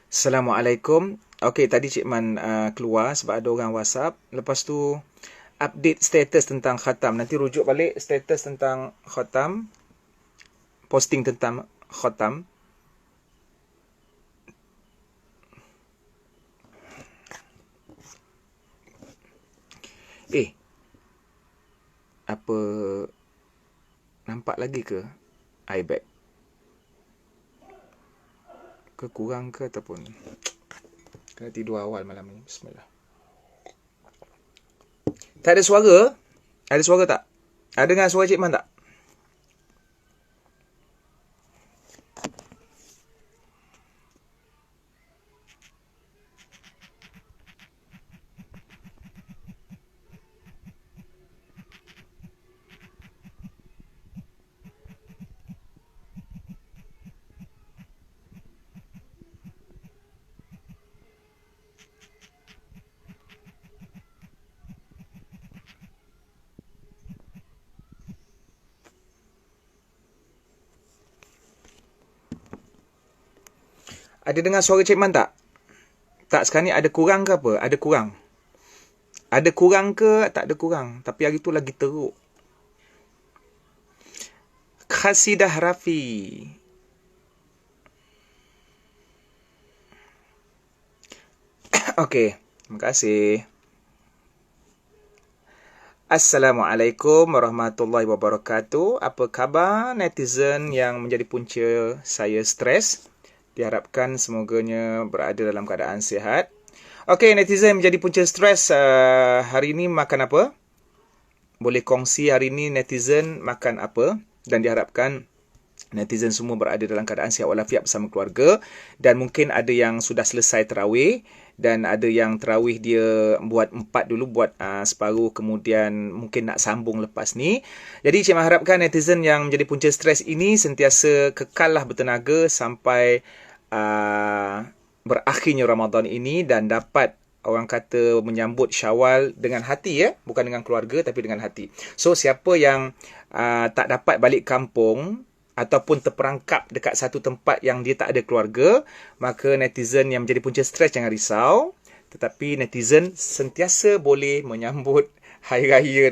Assalamualaikum. Okey, tadi Cik Man keluar sebab ada orang WhatsApp. Lepas tu update status tentang khatam. Nanti rujuk balik status tentang khatam. Posting tentang khatam. Apa nampak lagi ke iBag? Kurang ke ataupun kena tidur awal malam ni? Bismillah. Tak ada suara? Ada suara tak? Ada dengar suara Cik Man tak? Ada dengar suara Cik Man tak? Tak, sekarang ni ada kurang ke apa? Ada kurang. Ada kurang ke tak ada kurang? Tapi hari tu lagi teruk. Khasidah Rafi. Okey, terima kasih. Assalamualaikum warahmatullahi wabarakatuh. Apa khabar netizen yang menjadi punca saya stres? Diharapkan semoganya berada dalam keadaan sihat. Okey, netizen menjadi punca stres. Hari ini makan apa? Boleh kongsi hari ini netizen makan apa? Dan diharapkan netizen semua berada dalam keadaan sihat walafiat bersama keluarga. Dan mungkin ada yang sudah selesai terawih. Dan ada yang terawih dia buat 4 dulu, buat separuh, kemudian mungkin nak sambung lepas ni. Jadi Cik mengharapkan netizen yang menjadi punca stres ini sentiasa kekallah bertenaga sampai berakhirnya Ramadan ini dan dapat orang kata menyambut Syawal dengan hati, ya, bukan dengan keluarga tapi dengan hati. So siapa yang tak dapat balik kampung ataupun terperangkap dekat satu tempat yang dia tak ada keluarga, maka netizen yang menjadi punca stres jangan risau, tetapi netizen sentiasa boleh menyambut Hari Raya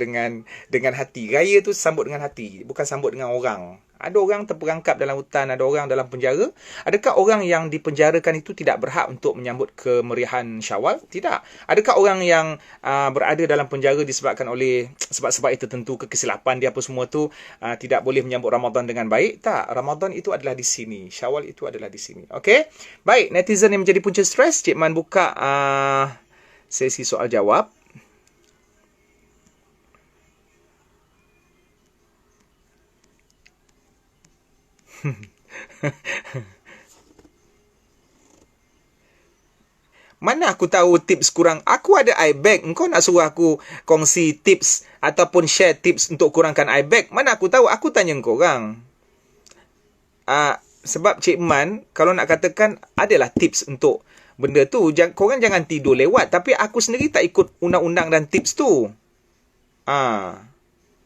dengan hati. Raya tu sambut dengan hati, bukan sambut dengan orang. Ada orang terperangkap dalam hutan, ada orang dalam penjara. Adakah orang yang dipenjarakan itu tidak berhak untuk menyambut kemeriahan Syawal? Tidak. Adakah orang yang berada dalam penjara disebabkan oleh sebab-sebab itu tertentu, kesilapan dia apa semua tu, tidak boleh menyambut Ramadan dengan baik? Tak. Ramadan itu adalah di sini. Syawal itu adalah di sini. Okey? Baik, netizen yang menjadi punca stres, Cik Man buka sesi soal jawab. Mana aku tahu tips kurang? Aku ada iBag. Engkau nak suruh aku kongsi tips ataupun share tips untuk kurangkan iBag? Mana aku tahu? Aku tanya korang. Sebab Cik Man, kalau nak katakan, adalah tips untuk benda tu. Korang jangan tidur lewat. Tapi aku sendiri tak ikut undang-undang dan tips tu.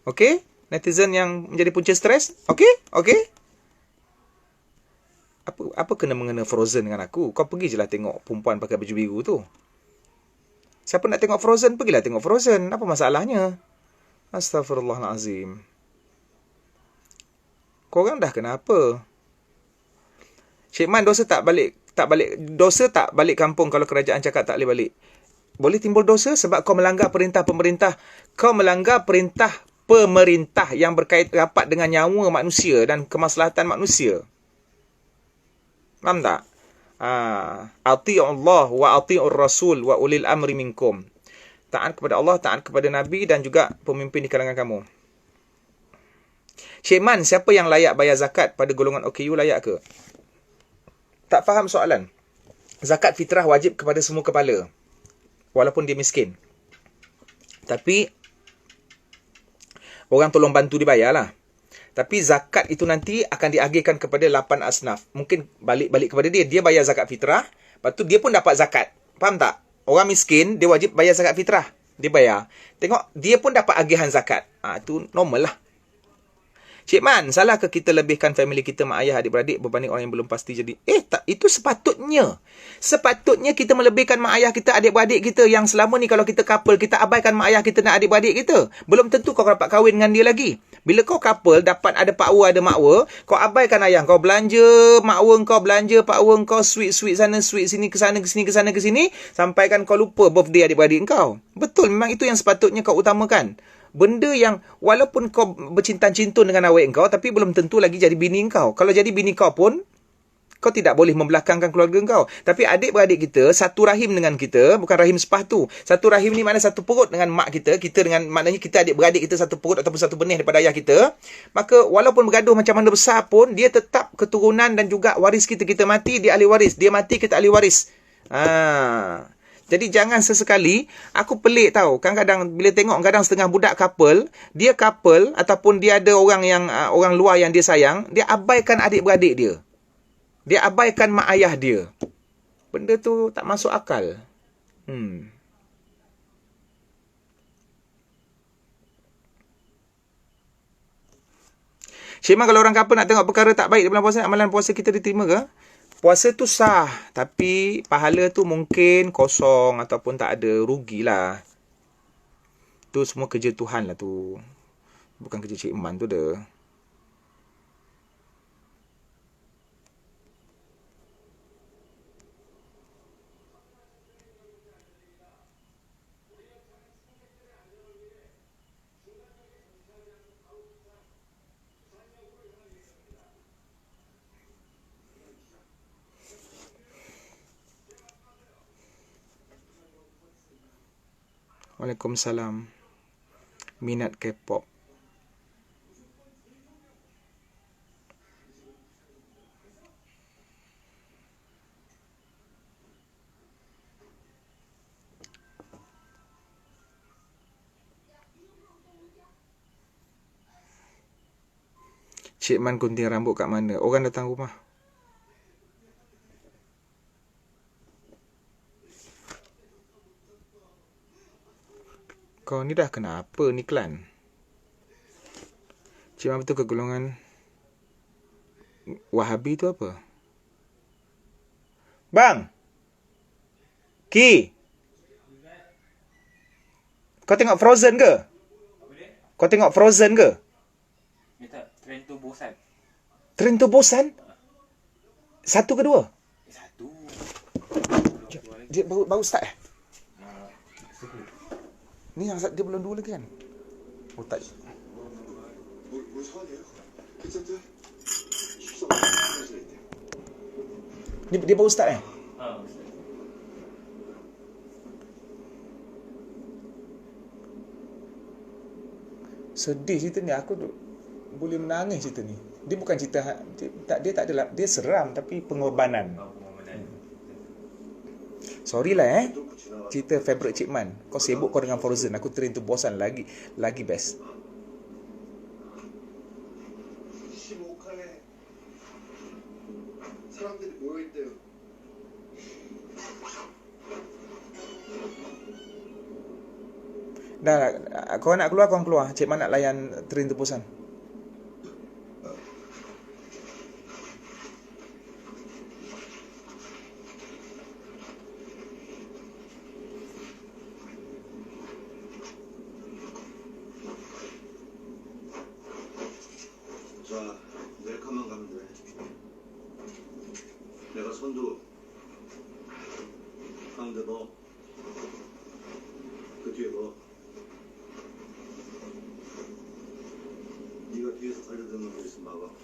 Okey? Netizen yang menjadi punca stres? Okey? Okey? Apa kena-mengena Frozen dengan aku? Kau pergi je lah tengok perempuan pakai baju biru tu. Siapa nak tengok Frozen, pergilah tengok Frozen. Apa masalahnya? Astaghfirullahalazim. Korang dah kenapa? Cik Man, dosa tak balik kampung kalau kerajaan cakap tak boleh balik. Boleh timbul dosa sebab kau melanggar perintah pemerintah. Kau melanggar perintah pemerintah yang berkait rapat dengan nyawa manusia dan kemaslahatan manusia. Faham tak? Ati'ullah wa ati'ur rasul wa ulil amri minkum. Taat kepada Allah, taat kepada Nabi dan juga pemimpin di kalangan kamu. Cik Man, siapa yang layak bayar zakat pada golongan OKU, layak ke? Tak faham soalan. Zakat fitrah wajib kepada semua kepala, walaupun dia miskin. Tapi orang tolong bantu dibayar lah. Tapi zakat itu nanti akan diagihkan kepada 8 asnaf. Mungkin balik kepada dia. Dia bayar zakat fitrah. Lepas tu dia pun dapat zakat. Faham tak? Orang miskin, dia wajib bayar zakat fitrah. Dia bayar. Tengok, dia pun dapat agihan zakat. Itu normal lah. Cik Man, salah ke kita lebihkan family kita, mak ayah, adik-beradik berbanding orang yang belum pasti jadi? Tak, itu sepatutnya. Sepatutnya kita melebihkan mak ayah kita, adik-beradik kita yang selama ni kalau kita couple, kita abaikan mak ayah kita dan adik-beradik kita. Belum tentu kau dapat kahwin dengan dia lagi. Bila kau couple, dapat ada pakwa, ada makwa, kau abaikan ayah kau, belanja makwa kau, belanja pakwa kau, sweet-sweet sana, sweet sini, ke sana, ke sini, ke sana, ke sini, sampaikan kau lupa birthday adik-beradik kau. Betul, memang itu yang sepatutnya kau utamakan. Benda yang walaupun kau bercinta-cintun dengan awet kau, tapi belum tentu lagi jadi bini kau. Kalau jadi bini kau pun, kau tidak boleh membelakangkan keluarga kau. Tapi adik-beradik kita, satu rahim dengan kita, bukan rahim sepatu. Satu rahim ni maknanya satu perut dengan mak kita. Kita dengan, maknanya kita adik-beradik kita satu perut ataupun satu benih daripada ayah kita. Maka walaupun bergaduh macam mana besar pun, dia tetap keturunan dan juga waris kita. Kita mati, dia ahli waris. Dia mati, kita ahli waris. Jadi jangan sesekali, aku pelik tau. Kadang-kadang bila tengok kadang setengah budak couple, dia couple ataupun dia ada orang yang orang luar yang dia sayang, dia abaikan adik-beradik dia. Dia abaikan mak ayah dia. Benda tu tak masuk akal. Syema, kalau orang couple nak tengok perkara tak baik di bulan puasa, amalan puasa kita diterima ke? Puasa tu sah, tapi pahala tu mungkin kosong ataupun tak ada, rugilah. Tu semua kerja Tuhan lah tu. Bukan kerja Cik Man tu dah. Waalaikumsalam. Minat K-pop. Cik Man gunting rambut kat mana? Orang datang rumah. Kau ni dah kenapa ni, Klan? Cik Man betul ke golongan Wahabi tu apa? Bang! Ki! Kau tengok Frozen ke? Kau tengok Frozen ke? Trend tu bosan. Trend tu bosan? Satu ke dua? Satu. Dia baru start Ni yang dia belum dua lagi kan? Oh tak. Dia baru start Sedih cerita ni, aku boleh menangis cerita ni. Dia bukan cerita dia tak adalah, dia seram tapi pengorbanan. Sorry lah cerita favorite Cik Man. Kau sibuk kau dengan Frozen, aku Train to Busan lagi best. Dah, kau nak keluar, kau keluar. Cik Man nak layan Train to Busan. 자, 내 칸만 가면 돼. 내가 선두. 가운데 너. 그 뒤에 너. 네가 뒤에서 달려드는 거 있으면 막아.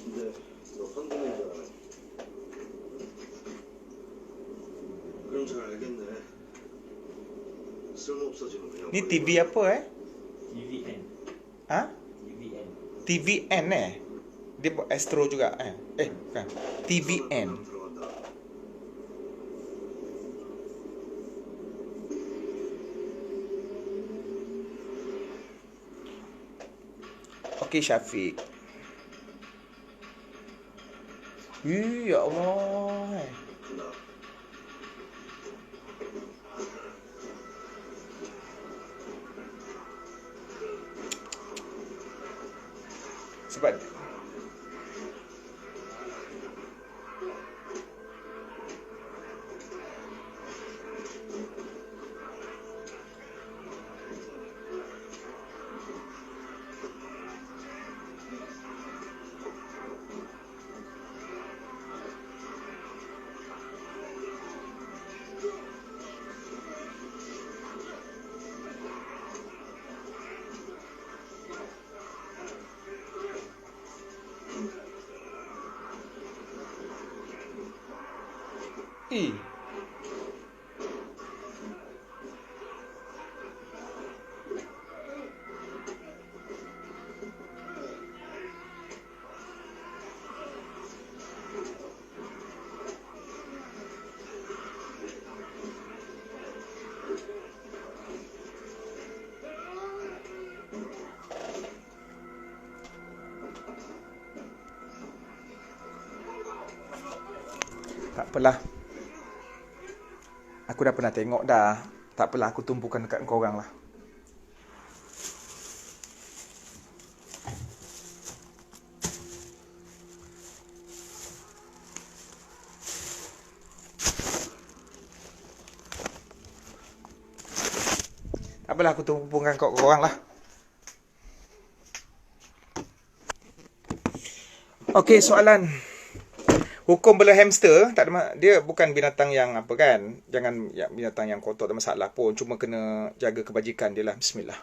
근데 너 선두인 줄 알아. 그럼 잘 알겠네. 쓸모없어지면 그냥. Ni TV apa TVN. Ha? TVN. TVN Dia buat Astro juga bukan. TVN. 들어간다. Okey Syafiq. Ya Allah. 나 Sebab Eh, tak apalah. Aku dah pernah tengok dah. Tak apalah, aku tumpukan dekat korang lah. Tak apalah, aku tumpukan kat korang lah. Okey, soalan. Hukum bela hamster tak ada, dia bukan binatang yang apa kan, jangan ya, binatang yang kotor tak masalah pun, cuma kena jaga kebajikan dia lah. Bismillah.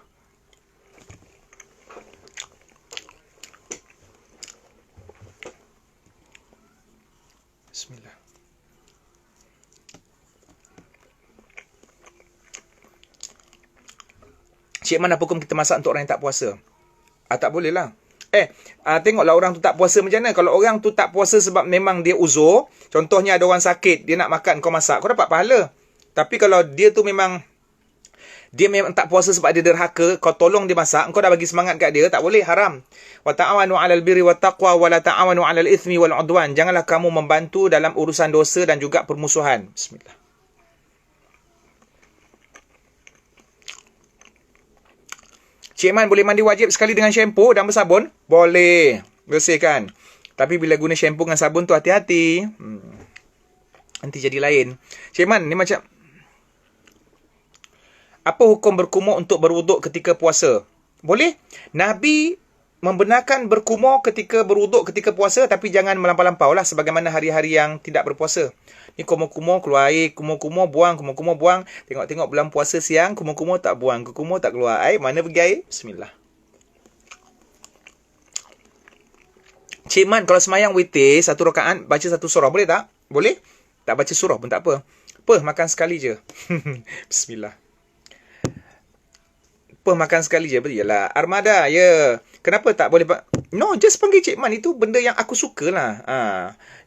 Bismillah. Cik Man, apa hukum kita masak untuk orang yang tak puasa? Tak boleh lah. Tengoklah orang tu tak puasa macam mana. Kalau orang tu tak puasa sebab memang dia uzur, contohnya ada orang sakit, dia nak makan kau masak, kau dapat pahala. Tapi kalau dia memang tak puasa sebab dia derhaka, kau tolong dia masak, kau dah bagi semangat kat dia, tak boleh, haram. Wa ta'awanu 'alal birri wat taqwa wa la ta'awanu 'alal itsmi wal 'udwan. Janganlah kamu membantu dalam urusan dosa dan juga permusuhan. Bismillah. Cik Man, boleh mandi wajib sekali dengan shampoo dan bersabun? Boleh. Bersihkan. Tapi bila guna shampoo dengan sabun tu hati-hati. Nanti jadi lain. Cik Man, ni macam... Apa hukum berkumur untuk berwuduk ketika puasa? Boleh. Nabi membenarkan berkumur ketika berwuduk ketika puasa, tapi jangan melampau-lampau lah sebagaimana hari-hari yang tidak berpuasa. Ni kumur-kumur, keluar air, kumur-kumur, buang, kumur-kumur, buang. Tengok-tengok bulan puasa siang, kumur-kumur tak buang, kumur tak keluar air. Mana pergi air? Bismillah. Cik Man, kalau semayang witir, 1 rakaat, baca 1 surah, boleh tak? Boleh. Tak baca surah pun tak apa. Apa? Makan sekali je. Bismillah. Apa? Makan sekali je. Yalah, armada, ya. Kenapa tak boleh? No, just panggil Cik Man. Itu benda yang aku suka lah.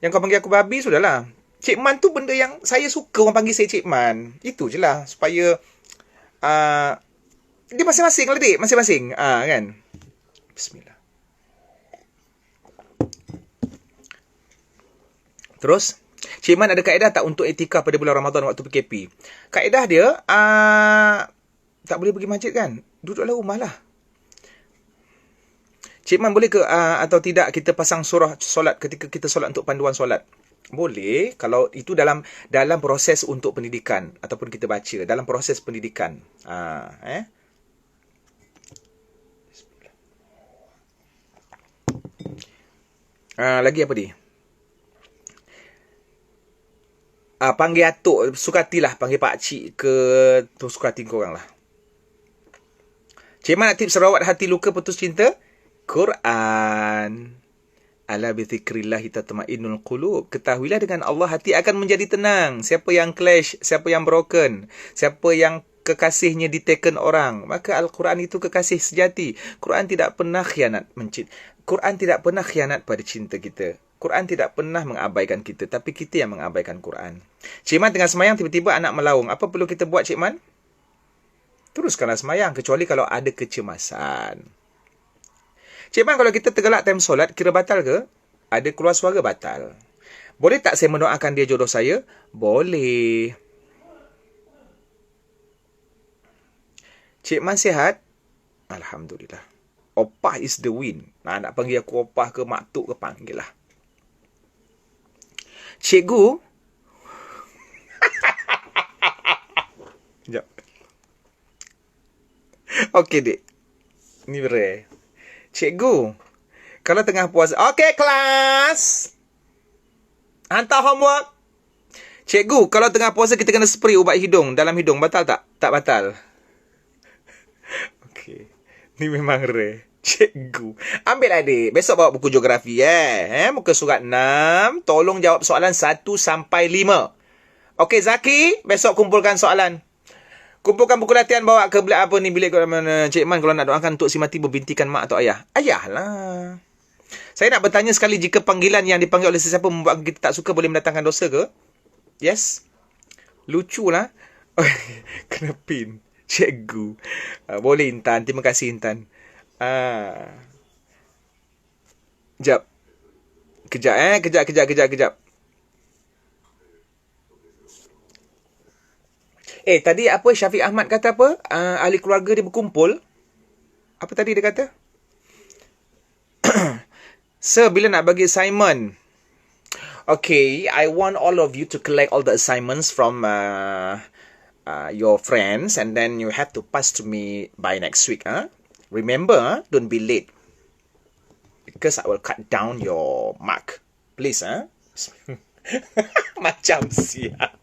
Yang kau panggil aku babi, sudahlah. Cik Man tu benda yang saya suka orang panggil saya Cik Man. Itu je lah. Supaya dia masing-masing lah, dik. Masing-masing. Kan? Bismillah. Terus, Cik Man ada kaedah tak untuk etikaf pada bulan Ramadan waktu PKP? Kaedah dia, tak boleh pergi masjid kan? Duduk dalam rumah lah. Cik Man, boleh ke atau tidak kita pasang surah solat ketika kita solat untuk panduan solat? Boleh, kalau itu dalam proses untuk pendidikan ataupun kita baca dalam proses pendidikan. Lagi apa ni? Panggil atuk, sukatilah. Panggil pakcik ke, tu sukati korang lah. Cik Man nak tips rawat hati luka putus cinta? Quran. Ala bi dzikrillah tatma'innul qulub. Ketahuilah dengan Allah hati akan menjadi tenang. Siapa yang clash, siapa yang broken, siapa yang kekasihnya ditaken orang, maka Al-Quran itu kekasih sejati. Quran tidak pernah khianat Quran tidak pernah khianat pada cinta kita. Quran tidak pernah mengabaikan kita, tapi kita yang mengabaikan Quran. Cik Man tengah semayang tiba-tiba anak melaung. Apa perlu kita buat, Cik Man? Teruskanlah semayang, kecuali kalau ada kecemasan. Cik Man, kalau kita tergelak time solat, kira batal ke? Ada keluar suara, batal. Boleh tak saya mendoakan dia jodoh saya? Boleh. Cik Man sihat? Alhamdulillah. Opah is the win. Nak panggil aku opah ke maktuk ke, panggil lah. Cikgu? Sekejap. Okey, Dik. Ni rare. Cikgu, kalau tengah puasa... Okey, kelas. Hantar homework. Cikgu, kalau tengah puasa kita kena spray ubat hidung dalam hidung. Batal tak? Tak batal. Okey. Ni memang rare. Cikgu. Ambil adik. Besok bawa buku geografi. Muka surat 6. Tolong jawab soalan 1 sampai 5. Okey, Zaki. Besok kumpulkan soalan. Kumpulkan buku latihan, bawa ke bilik apa ni, bilik mana Cik Man kalau nak doakan untuk si mati berbintikan mak atau ayah. Ayah lah. Saya nak bertanya sekali, jika panggilan yang dipanggil oleh sesiapa membuat kita tak suka, boleh mendatangkan dosa ke? Yes. Lucu lah. Kena pin. Cikgu. Boleh Intan. Terima kasih Intan. Kejap. Kejap. Tadi apa Syafiq Ahmad kata apa? Ahli keluarga dia berkumpul. Apa tadi dia kata? Sir, bila nak bagi assignment? Okay, I want all of you to collect all the assignments from your friends and then you have to pass to me by next week. Remember, don't be late. Because I will cut down your mark. Please, Macam siap.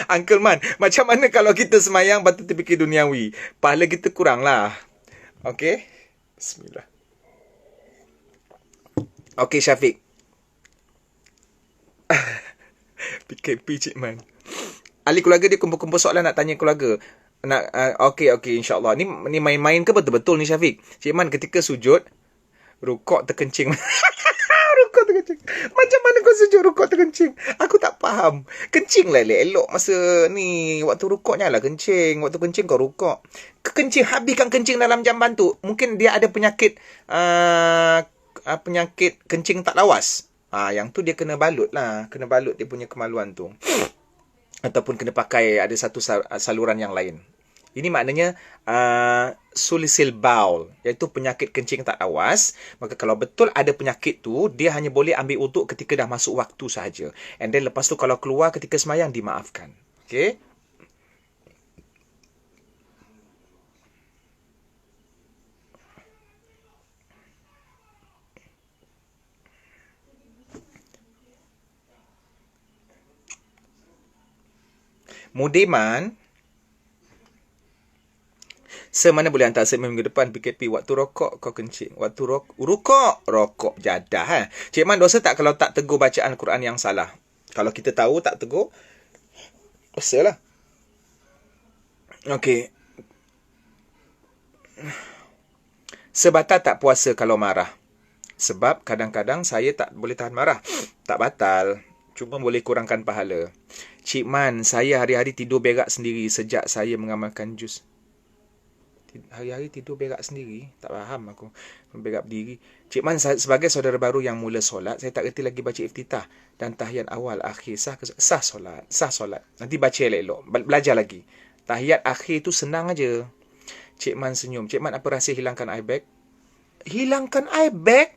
Uncle Man, macam mana kalau kita semayang patut terfikir duniawi? Pahala kita kurang lah. Okay? Bismillah. Okay, Syafiq. PKP Cik Man. Ahli keluarga dia kumpul-kumpul soalan nak tanya keluarga. Okay, insyaAllah. Ni main-main ke betul-betul ni, Syafiq? Cik Man, ketika sujud, rukuk terkencing. Rukuk terkencing. Macam mana kau sujud rukuk terkencing? Aku tak faham. Kencing lah elok masa ni. Waktu rukuknya lah kencing. Waktu kencing kau rukuk. Kencing, habiskan kencing dalam jamban tu. Mungkin dia ada penyakit penyakit kencing tak lawas. Yang tu dia kena balut lah. Kena balut dia punya kemaluan tu. Ataupun kena pakai ada satu saluran yang lain. Ini maknanya sulisil baul, iaitu penyakit kencing tak lawas. Maka kalau betul ada penyakit tu, dia hanya boleh ambil wuduk ketika dah masuk waktu sahaja. And then lepas tu kalau keluar ketika semayang, dimaafkan. Okay? Mudiman, semana boleh hantar segmen minggu depan PKP. Waktu rokok kau kencing. Waktu rokok jadah. Cik Man, dosa tak kalau tak tegur bacaan Quran yang salah? Kalau kita tahu tak tegur, dosa lah. Okey. Sebatal tak puasa kalau marah? Sebab kadang-kadang saya tak boleh tahan marah. Tak batal. Cuma boleh kurangkan pahala. Cik Man, saya hari-hari tidur berak sendiri sejak saya mengamalkan juz. Hari-hari tidur berak sendiri? Tak faham aku. Berak berdiri. Cik Man, sebagai saudara baru yang mula solat, saya tak reti lagi baca iftitah dan tahiyat awal, akhir. Sah solat. Nanti baca elok-elok. Belajar lagi. Tahiyat akhir tu senang aja. Cik Man senyum. Cik Man, apa rahsia hilangkan eye bag? Hilangkan eye bag?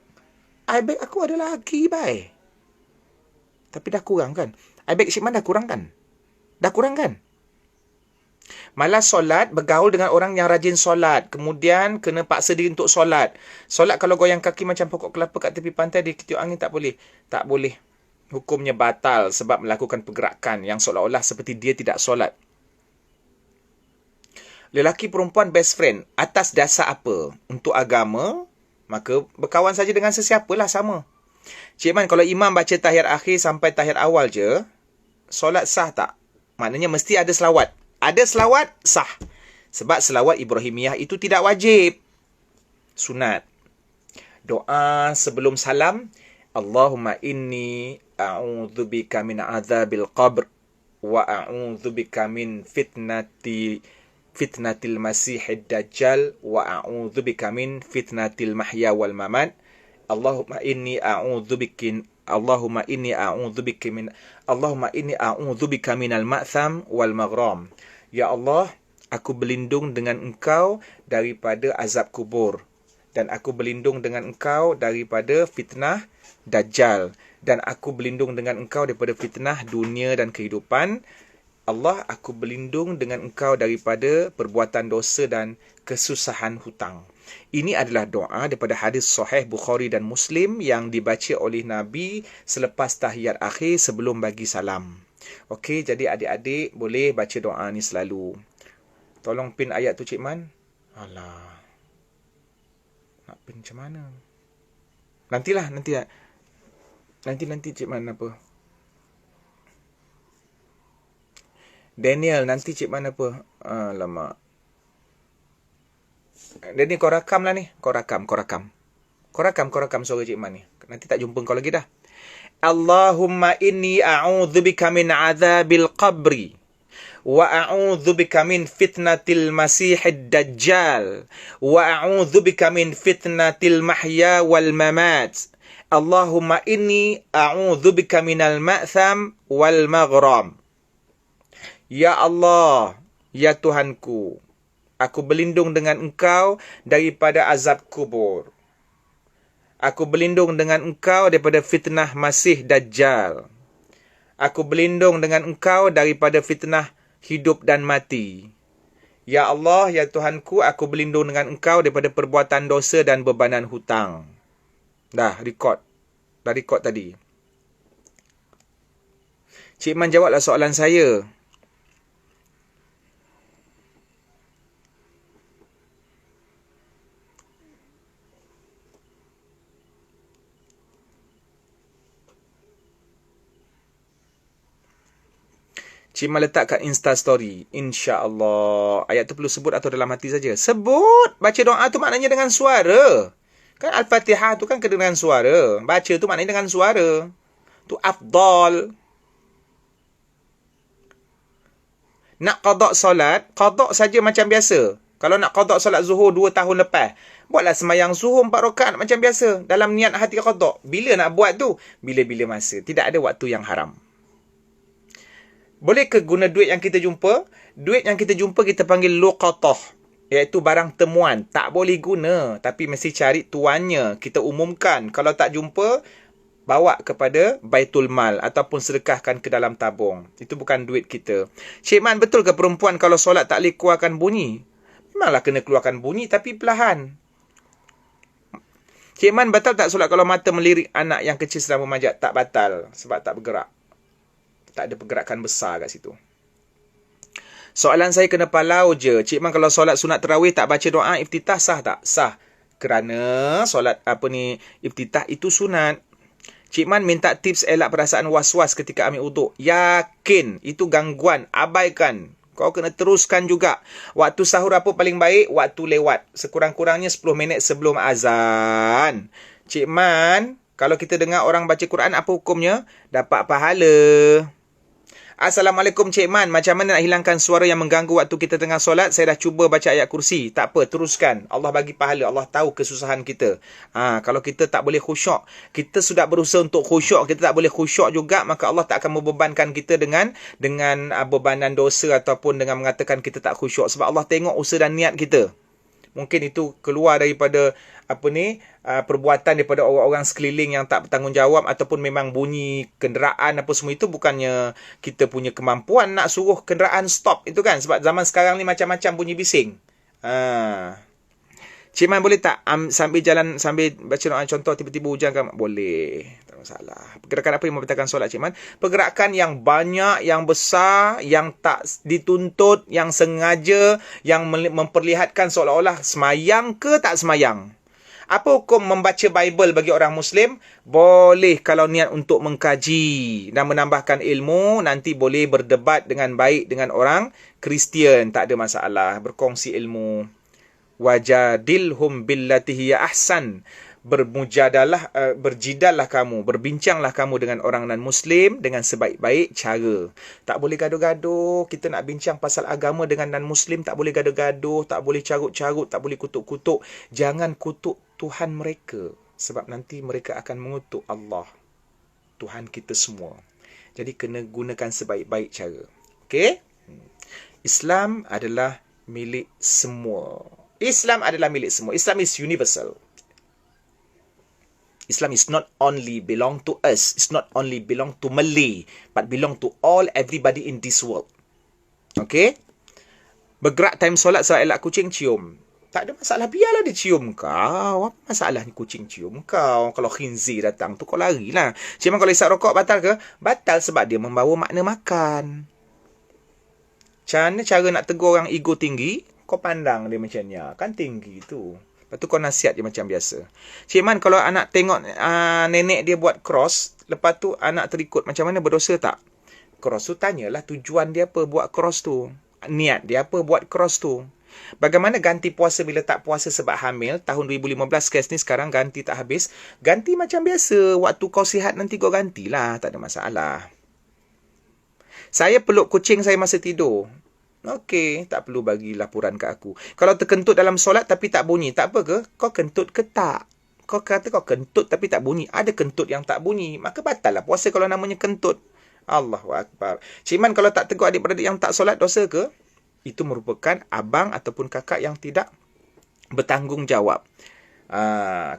Eye bag aku ada lagi, bye. Tapi dah kurang kan? Eye bag Cik Man dah kurang kan? Malas solat, bergaul dengan orang yang rajin solat. Kemudian kena paksa diri untuk solat. Solat kalau goyang kaki macam pokok kelapa kat tepi pantai di ketiup angin, tak boleh. Tak boleh. Hukumnya batal sebab melakukan pergerakan yang seolah-olah seperti dia tidak solat. Lelaki perempuan best friend. Atas dasar apa? Untuk agama, maka berkawan saja dengan sesiapalah sama. Cik Man, kalau imam baca tahiyat akhir sampai tahiyat awal je, solat sah tak? Maknanya mesti ada selawat. Ada selawat, sah. Sebab selawat Ibrahimiyah itu tidak wajib. Sunat. Doa sebelum salam, Allahumma inni a'udzubika min azabil qabr wa a'udzubika min fitnatil masihid dajjal wa a'udzubika min fitnatil mahya wal mamat. Allahumma inni Allahumma inni a'udzubika minal ma'tham wal maghram. Ya Allah, aku berlindung dengan Engkau daripada azab kubur, dan aku berlindung dengan Engkau daripada fitnah Dajjal, dan aku berlindung dengan Engkau daripada fitnah dunia dan kehidupan. Allah, aku berlindung dengan Engkau daripada perbuatan dosa dan kesusahan hutang. Ini adalah doa daripada hadis sahih Bukhari dan Muslim yang dibaca oleh Nabi selepas tahiyat akhir sebelum bagi salam. Okey, jadi adik-adik boleh baca doa ni selalu. Tolong pin ayat tu Cik Man. Alah. Nak pin macam mana? Nantilah. Nanti Cik Man apa? Daniel, nanti Cik Man apa? Alamak. Daniel, kau rakam lah ni. Kau rakam suara Cik Man ni. Nanti tak jumpa kau lagi dah. Allahumma inni a'udzubika min azabil qabri wa a'udzubika min fitnatil masihid dajjal wa a'udzubika min fitnatil mahya wal mamat. Allahumma inni a'udzubika minal ma'tham wal maghram. Ya Allah, ya Tuhanku, aku berlindung dengan Engkau daripada azab kubur. Aku berlindung dengan Engkau daripada fitnah Masih Dajjal. Aku berlindung dengan Engkau daripada fitnah hidup dan mati. Ya Allah, ya Tuhanku, aku berlindung dengan Engkau daripada perbuatan dosa dan bebanan hutang. Dah record tadi. Cik Man jawablah soalan saya. Cik Man letak kat Insta story. InsyaAllah. Ayat tu perlu sebut atau dalam hati saja? Sebut. Baca doa tu maknanya dengan suara. Kan Al-Fatihah tu kan kena dengan suara. Baca tu maknanya dengan suara. Tu afdal. Nak qada solat, qada saja macam biasa. Kalau nak qada solat zuhur 2 tahun lepas, buatlah sembahyang zuhur 4 rakaat macam biasa. Dalam niat hati qada. Bila nak buat tu? Bila-bila masa. Tidak ada waktu yang haram. Boleh ke guna duit yang kita jumpa? Duit yang kita jumpa kita panggil luqatah, iaitu barang temuan. Tak boleh guna, tapi mesti cari tuannya. Kita umumkan. Kalau tak jumpa, bawa kepada Baitul Mal ataupun sedekahkan ke dalam tabung. Itu bukan duit kita. Cik Man, betul ke perempuan kalau solat tak boleh keluarkan bunyi? Memanglah kena keluarkan bunyi, tapi perlahan. Cik Man, batal tak solat kalau mata melirik anak yang kecil sedang memanjat? Tak batal, sebab tak bergerak. Tak ada pergerakan besar kat situ. Soalan saya kena palau je. Cik Man, kalau solat sunat tarawih tak baca doa iftitah sah tak? Sah. Kerana solat iftitah itu sunat. Cik Man minta tips elak perasaan was-was ketika ambil uduk. Yakin itu gangguan, abaikan. Kau kena teruskan juga. Waktu sahur apa paling baik? Waktu lewat. Sekurang-kurangnya 10 minit sebelum azan. Cik Man, kalau kita dengar orang baca Quran, apa hukumnya? Dapat pahala. Assalamualaikum Cik Man, macam mana nak hilangkan suara yang mengganggu waktu kita tengah solat? Saya dah cuba baca ayat kursi. Tak apa, teruskan. Allah bagi pahala. Allah tahu kesusahan kita. Kalau kita tak boleh khusyuk, kita sudah berusaha untuk khusyuk, kita tak boleh khusyuk juga, maka Allah tak akan membebankan kita dengan bebanan dosa ataupun dengan mengatakan kita tak khusyuk. Sebab Allah tengok usaha dan niat kita. Mungkin itu keluar daripada perbuatan daripada orang-orang sekeliling yang tak bertanggungjawab ataupun memang bunyi kenderaan apa semua itu bukannya kita punya kemampuan nak suruh kenderaan stop itu kan, sebab zaman sekarang ni macam-macam bunyi bising. Cik Man boleh tak sambil jalan sambil baca doa contoh tiba-tiba hujan kan? Boleh. Tak masalah. Pergerakan apa yang membatalkan solat Cik Man? Pergerakan yang banyak, yang besar, yang tak dituntut, yang sengaja, yang memperlihatkan seolah-olah semayang ke tak semayang. Apa hukum membaca Bible bagi orang Muslim? Boleh kalau niat untuk mengkaji dan menambahkan ilmu. Nanti boleh berdebat dengan baik dengan orang Kristian. Tak ada masalah. Berkongsi ilmu. Wajadilhum billati hiya ahsan. Berjidallah kamu, berbincanglah kamu dengan orang non-Muslim dengan sebaik-baik cara. Tak boleh gaduh-gaduh. Kita nak bincang pasal agama dengan non-Muslim, tak boleh gaduh-gaduh, tak boleh carut-carut, tak boleh kutuk-kutuk. Jangan kutuk Tuhan mereka, sebab nanti mereka akan mengutuk Allah. Tuhan kita semua. Jadi kena gunakan sebaik-baik cara. Okey? Islam adalah milik semua. Islam adalah milik semua. Islam is universal. Islam is not only belong to us. It's not only belong to Malay. But belong to everybody in this world. Okay? Bergerak time solat sebab elak kucing cium. Tak ada masalah. Biarlah dia cium kau. Apa masalah ni kucing cium kau? Kalau khinzir datang tu kau larilah. Cuma kalau isap rokok batal ke? Batal sebab dia membawa makna makan. Macam mana cara nak tegur orang ego tinggi? Kau pandang dia macam ni. Kan tinggi tu. Lepas tu kau nasihat dia macam biasa. Cik Man, kalau anak tengok nenek dia buat cross, lepas tu anak terikut, macam mana, berdosa tak? Cross tu tanyalah tujuan dia apa buat cross tu. Niat dia apa buat cross tu. Bagaimana ganti puasa bila tak puasa sebab hamil? Tahun 2015 kes ni sekarang ganti tak habis. Ganti macam biasa. Waktu kau sihat nanti kau gantilah. Tak ada masalah. Saya peluk kucing saya masa tidur. Okey, tak perlu bagi laporan ke aku. Kalau terkentut dalam solat tapi tak bunyi, tak apa ke? Kau kentut ke tak? Kau kata kau kentut tapi tak bunyi. Ada kentut yang tak bunyi. Maka batal lah puasa kalau namanya kentut. Allahu Akbar. Cik Man, kalau tak tegur adik-beradik yang tak solat, dosa ke? Itu merupakan abang ataupun kakak yang tidak bertanggungjawab.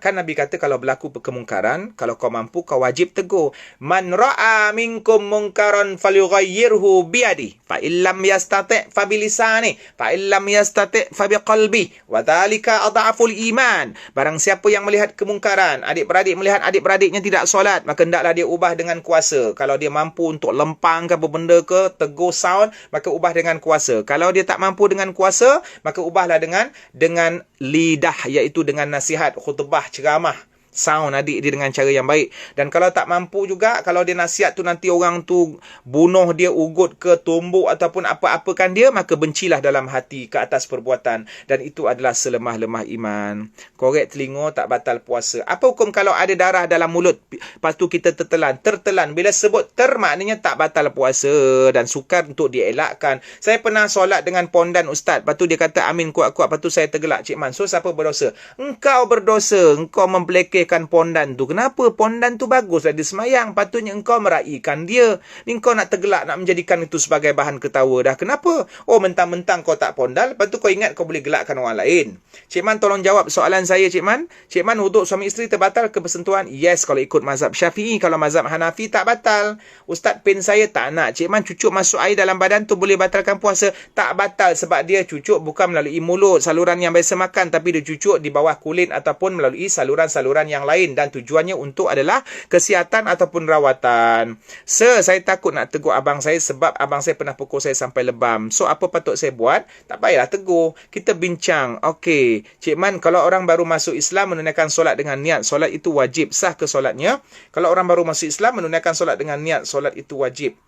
Kan Nabi kata kalau berlaku kemungkaran, kalau kau mampu kau wajib tegur. Man ra'a minkum munkaran falyughayyirhu biyadi, fa illam yastati' fa bilisani, fa illam yastati' fa biqalbi, wa dhalika adhaful iman. Barang siapa yang melihat kemungkaran, adik-beradik melihat adik-beradiknya tidak solat, maka hendaklah dia ubah dengan kuasa. Kalau dia mampu untuk lempang ke apa benda ke, tegur sound, maka ubah dengan kuasa. Kalau dia tak mampu dengan kuasa, maka ubahlah dengan lidah, iaitu dengan nasihat, khutbah, ceramah, sound adik dia dengan cara yang baik. Dan kalau tak mampu juga, kalau dia nasihat tu nanti orang tu bunuh dia, ugut ke, tumbuk ataupun apa-apakan dia, maka bencilah dalam hati ke atas perbuatan. Dan itu adalah selemah-lemah iman. Korek telinga tak batal puasa. Apa hukum kalau ada darah dalam mulut, lepas tu kita tertelan? Bila sebut maknanya tak batal puasa dan sukar untuk dielakkan. Saya pernah solat dengan pondan ustaz, lepas tu dia kata amin kuat-kuat, lepas tu saya tergelak. Cik Man, so siapa berdosa? Engkau berdosa. Engkau memblekehkan pondan tu. Kenapa? Pondan tu bagus dia semayang. Patutnya engkau meraihkan dia. Ni engkau nak tergelak, nak menjadikan itu sebagai bahan ketawa dah. Kenapa? Oh, mentang-mentang kau tak pondal, lepas tu kau ingat kau boleh gelakkan orang lain. Cik Man, tolong jawab soalan saya, Cik Man. Cik Man, wuduk suami isteri terbatal ke bersentuhan? Yes, kalau ikut mazhab Syafi'i. Kalau mazhab Hanafi tak batal. Ustaz, pin saya tak nak. Cik Man, cucuk masuk air dalam badan tu boleh batalkan puasa? Tak batal sebab dia cucuk bukan melalui mulut, saluran yang biasa makan, tapi dia cucuk di bawah kulit ataupun melalui saluran-saluran yang lain, dan tujuannya untuk adalah kesihatan ataupun rawatan. Saya takut nak tegur abang saya sebab abang saya pernah pukul saya sampai lebam. So, apa patut saya buat? Tak payahlah tegur. Kita bincang. Okey, Cik Man, kalau orang baru masuk Islam menunaikan solat dengan niat, solat itu wajib. Sah ke solatnya? Kalau orang baru masuk Islam menunaikan solat dengan niat, solat itu wajib.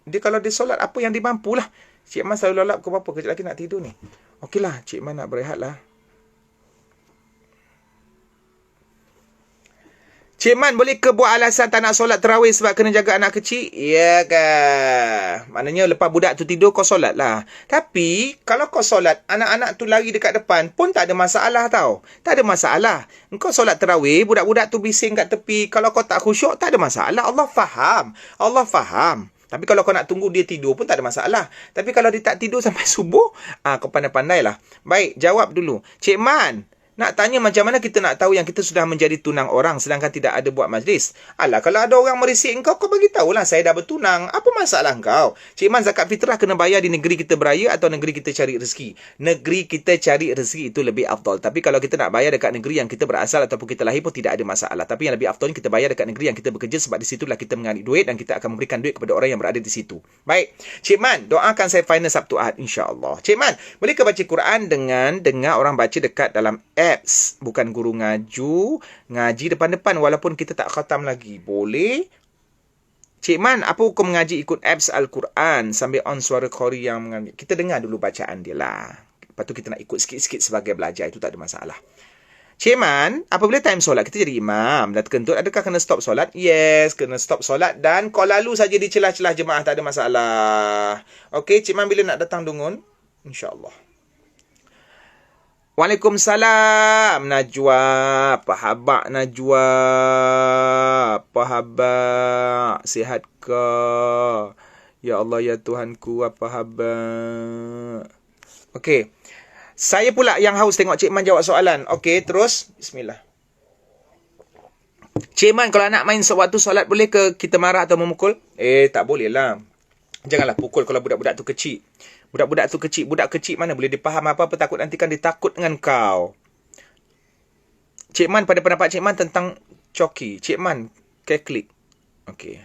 Dia kalau dia solat apa yang dimampulah. Cik Man selalu lalap ke apa? Kejap lagi nak tidur ni. Okeylah, Cik Man nak berehat lah. Cik Man, boleh ke buat alasan tak nak solat terawih sebab kena jaga anak kecil? Ya ke? Maknanya lepas budak tu tidur, kau solat lah. Tapi, kalau kau solat, anak-anak tu lari dekat depan pun tak ada masalah tau. Tak ada masalah. Engkau solat terawih, budak-budak tu bising kat tepi. Kalau kau tak khusyuk, tak ada masalah. Allah faham. Allah faham. Tapi kalau kau nak tunggu dia tidur pun tak ada masalah. Tapi kalau dia tak tidur sampai subuh, kau pandai-pandai lah. Baik, jawab dulu. Cik Man, nak tanya macam mana kita nak tahu yang kita sudah menjadi tunang orang sedangkan tidak ada buat majlis? Alah, kalau ada orang merisik engkau, kau bagi tahulah saya dah bertunang. Apa masalah engkau? Cik Man, zakat fitrah kena bayar di negeri kita beraya atau negeri kita cari rezeki? Negeri kita cari rezeki itu lebih afdal. Tapi kalau kita nak bayar dekat negeri yang kita berasal ataupun kita lahir pun tidak ada masalah. Tapi yang lebih afdalnya kita bayar dekat negeri yang kita bekerja sebab di situlah kita mengambil duit dan kita akan memberikan duit kepada orang yang berada di situ. Baik. Cik Man, doakan saya final Sabtu Ahad insya-Allah. Cik Man, boleh ke baca Quran dengan dengar orang baca dekat dalam apps, bukan guru ngaji depan-depan walaupun kita tak khatam lagi? Boleh. Cik Man, apa hukum mengaji ikut apps Al-Quran sambil on suara Qori yang mengambil? Kita dengar dulu bacaan dia lah. Lepas tu kita nak ikut sikit-sikit sebagai belajar. Itu tak ada masalah. Cik Man, apabila time solat kita jadi imam dah terkentut, adakah kena stop solat? Yes, kena stop solat dan kau lalu saja di celah-celah jemaah, tak ada masalah. Okey, Cik Man bila nak datang dungun? InsyaAllah. Waalaikumsalam Najwa. Apa khabar Najwa? Apa khabar? Sihat ke? Ya Allah ya Tuhanku, apa khabar? Okey. Saya pula yang haus tengok Cik Man jawab soalan. Okey, terus bismillah. Cik Man, kalau nak main sewaktu solat boleh ke kita marah atau memukul? Tak boleh lah. Janganlah pukul kalau budak-budak tu kecil. Budak-budak tu kecil. Budak kecil mana boleh dia faham apa-apa, takut nanti kan dia takut dengan kau. Cik Man, pada pendapat Cik Man tentang coki. Cik Man, klik. Okey.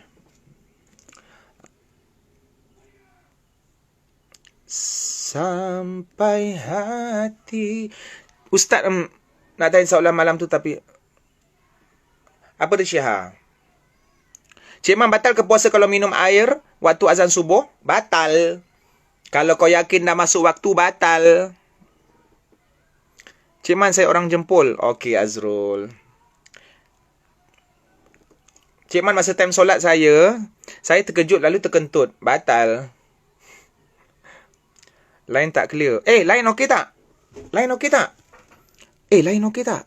Sampai hati. Ustaz nak tanya soalan malam tu tapi apa dia Syiha? Cik Man, batal ke puasa kalau minum air waktu azan subuh? Batal. Kalau kau yakin dah masuk waktu, batal. Cik Man, saya orang Jempol. Okey, Azrul. Cik Man, masa time solat saya terkejut lalu terkentut. Batal. Line tak clear. Line okey tak? Line okey tak? Line okey tak?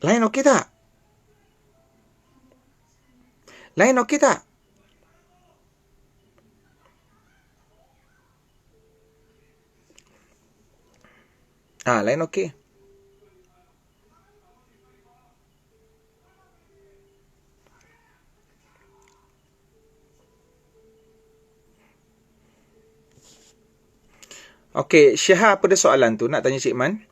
Line okey tak? Line okey tak? Line okey. Okey, Syah, apa dia soalan tu? Nak tanya Cik Man?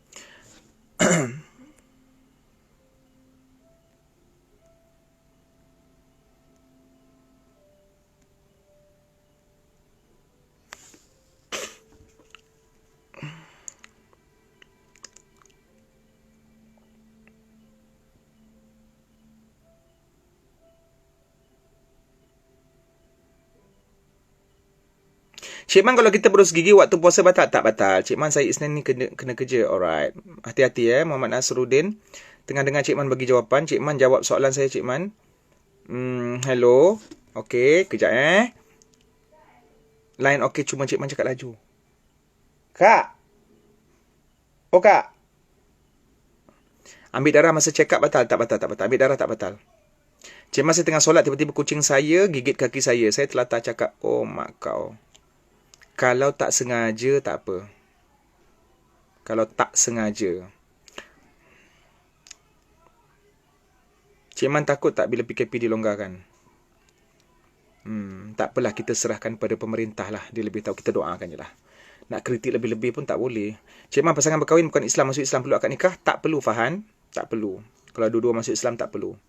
Cik Man, kalau kita berus gigi waktu puasa batal? Tak batal. Cik Man, saya Isnin ni kena kerja. Alright. Hati-hati Muhammad Nasruddin. Tengah dengar Cik Man bagi jawapan. Cik Man jawab soalan saya, Cik Man. Hello. Okey, kejap Line okey, cuma Cik Man cakap laju. Kak. Oh, Kak. Ambil darah masa check up batal? Tak batal. Ambil darah tak batal. Cik Man, saya tengah solat, tiba-tiba kucing saya gigit kaki saya. Saya terlatah cakap, oh mak kau. Kalau tak sengaja, tak apa. Kalau tak sengaja. Cik Man takut tak bila PKP dilonggarkan? Tak apalah, kita serahkan pada pemerintah lah. Dia lebih tahu, kita doakan je lah. Nak kritik lebih-lebih pun tak boleh. Cik Man, pasangan berkahwin bukan Islam, masuk Islam perlu akad nikah? Tak perlu, Fahan. Tak perlu. Kalau dua-dua masuk Islam, tak perlu.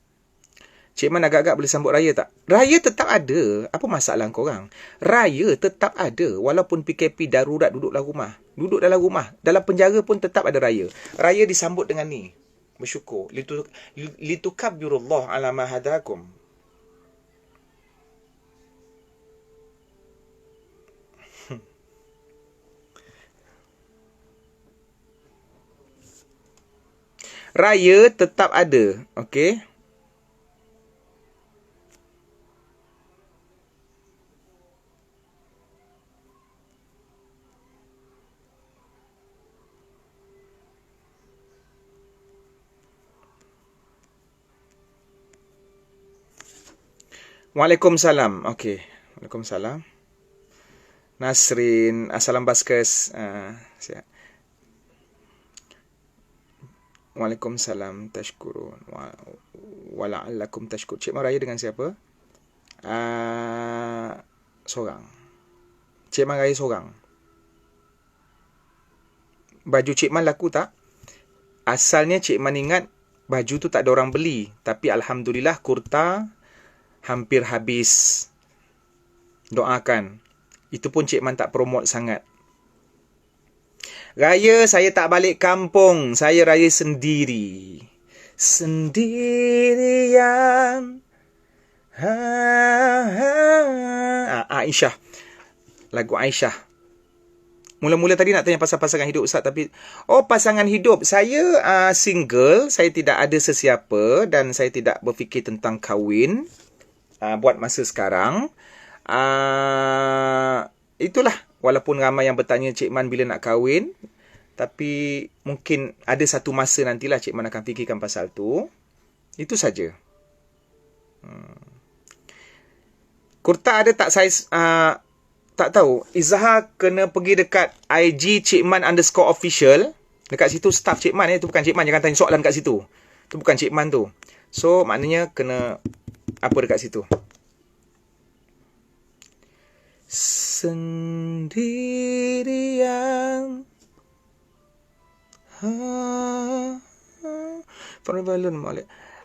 Cik Man, agak-agak boleh sambut raya tak? Raya tetap ada. Apa masalah korang? Raya tetap ada. Walaupun PKP darurat, duduk dalam rumah. Duduk dalam rumah. Dalam penjara pun tetap ada raya. Raya disambut dengan ni. Bersyukur. Litukabbirullah ala ma hadakum. Raya tetap ada. Okey? Waalaikumsalam. Okey. Waalaikumsalam. Nasrin. Assalam Baskes. Siap. Waalaikumsalam. Tashkurun. Wala'allakum tashkur. Cik Man raya dengan siapa? Seorang. Cik Man raya seorang. Baju Cik Man laku tak? Asalnya Cik Man ingat baju tu tak ada orang beli. Tapi Alhamdulillah kurta hampir habis. Doakan. Itu pun Cik Man tak promote sangat. Raya saya tak balik kampung. Saya raya sendiri. Sendirian. Aisyah. Lagu Aisyah. Mula-mula tadi nak tanya pasal pasangan hidup Ustaz, tapi pasangan hidup saya single, saya tidak ada sesiapa dan saya tidak berfikir tentang kahwin buat masa sekarang. itulah, walaupun ramai yang bertanya Cik Man bila nak kahwin, tapi mungkin ada satu masa nantilah Cik Man akan fikirkan pasal tu. Itu saja. Kurta ada tak saiz tak tahu. Izhar kena pergi dekat IG Cik Man _official. Dekat situ staff Cik Man. Itu bukan Cik Man. Jangan tanya soalan kat situ. Itu bukan Cik Man tu. So maknanya kena apa dekat situ. Sendirian.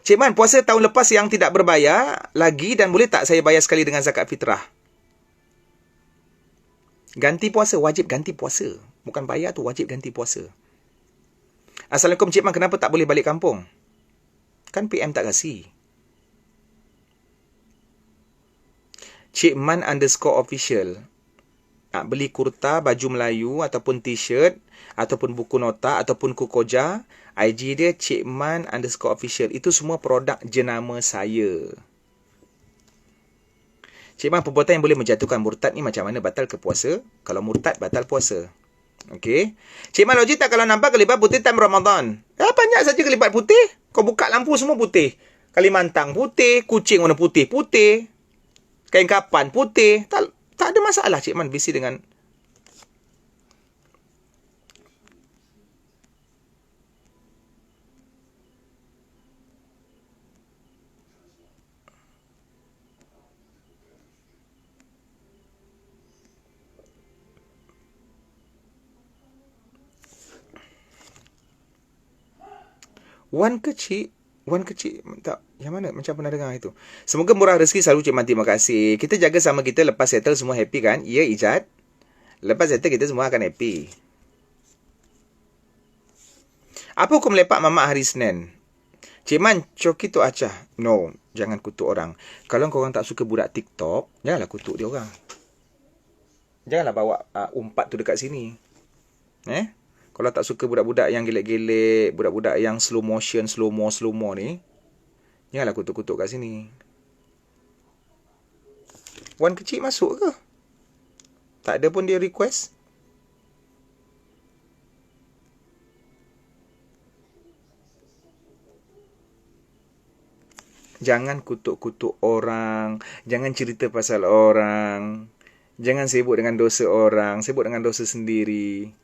Cik Man, puasa tahun lepas yang tidak berbayar lagi dan boleh tak saya bayar sekali dengan zakat fitrah? Ganti puasa, wajib ganti puasa. Bukan bayar tu, wajib ganti puasa. Assalamualaikum Cik Man, kenapa tak boleh balik kampung? Kan PM tak kasi. Cik Man _official. Nak beli kurta, baju Melayu ataupun t-shirt ataupun buku nota ataupun kukoja, IG dia Cik Man _official. Itu semua produk jenama saya. Cik Man, perbuatan yang boleh menjatuhkan murtad ni macam mana batal ke puasa? Kalau murtad, batal puasa. Okey. Cik Man, logik tak kalau nampak kelipat putih time Ramadan? Banyak saja kelipat putih. Kau buka lampu semua putih. Kalimantan putih, kucing warna putih-putih. Kain kapan putih. Tak ada masalah Cik Man busy dengan Wan kecil tak, yang mana macam pernah dengar itu. Semoga murah rezeki selalu Cik Man, terima kasih. Kita jaga sama kita, lepas settle semua happy kan? Ya Ijat. Lepas settle kita semua akan happy. Apa hukum lepak mamak hari Senin? Cik Man, coki tu acah. No, jangan kutuk orang. Kalau korang tak suka budak TikTok, janganlah kutuk dia orang. Janganlah bawa umpat tu dekat sini. Kalau tak suka budak-budak yang gelek-gelek, budak-budak yang slow motion, slow-mo ni, janganlah kutuk-kutuk kat sini. Wan kecil masuk ke? Tak ada pun dia request. Jangan kutuk-kutuk orang. Jangan cerita pasal orang. Jangan sibuk dengan dosa orang. Sibuk dengan dosa sendiri.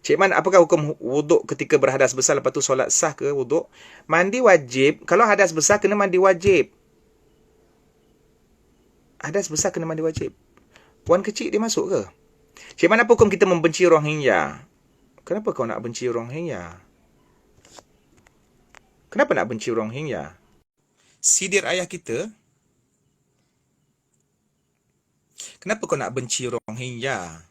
Cik Man, apakah hukum wuduk ketika berhadas besar lepas tu solat sah ke wuduk? Mandi wajib. Kalau hadas besar, kena mandi wajib. Hadas besar kena mandi wajib. Wan kecil dia masuk ke? Cik Man, apa hukum kita membenci Rohingya? Kenapa kau nak benci Rohingya? Kenapa nak benci Rohingya? Sidir ayah kita. Kenapa kau nak benci Rohingya?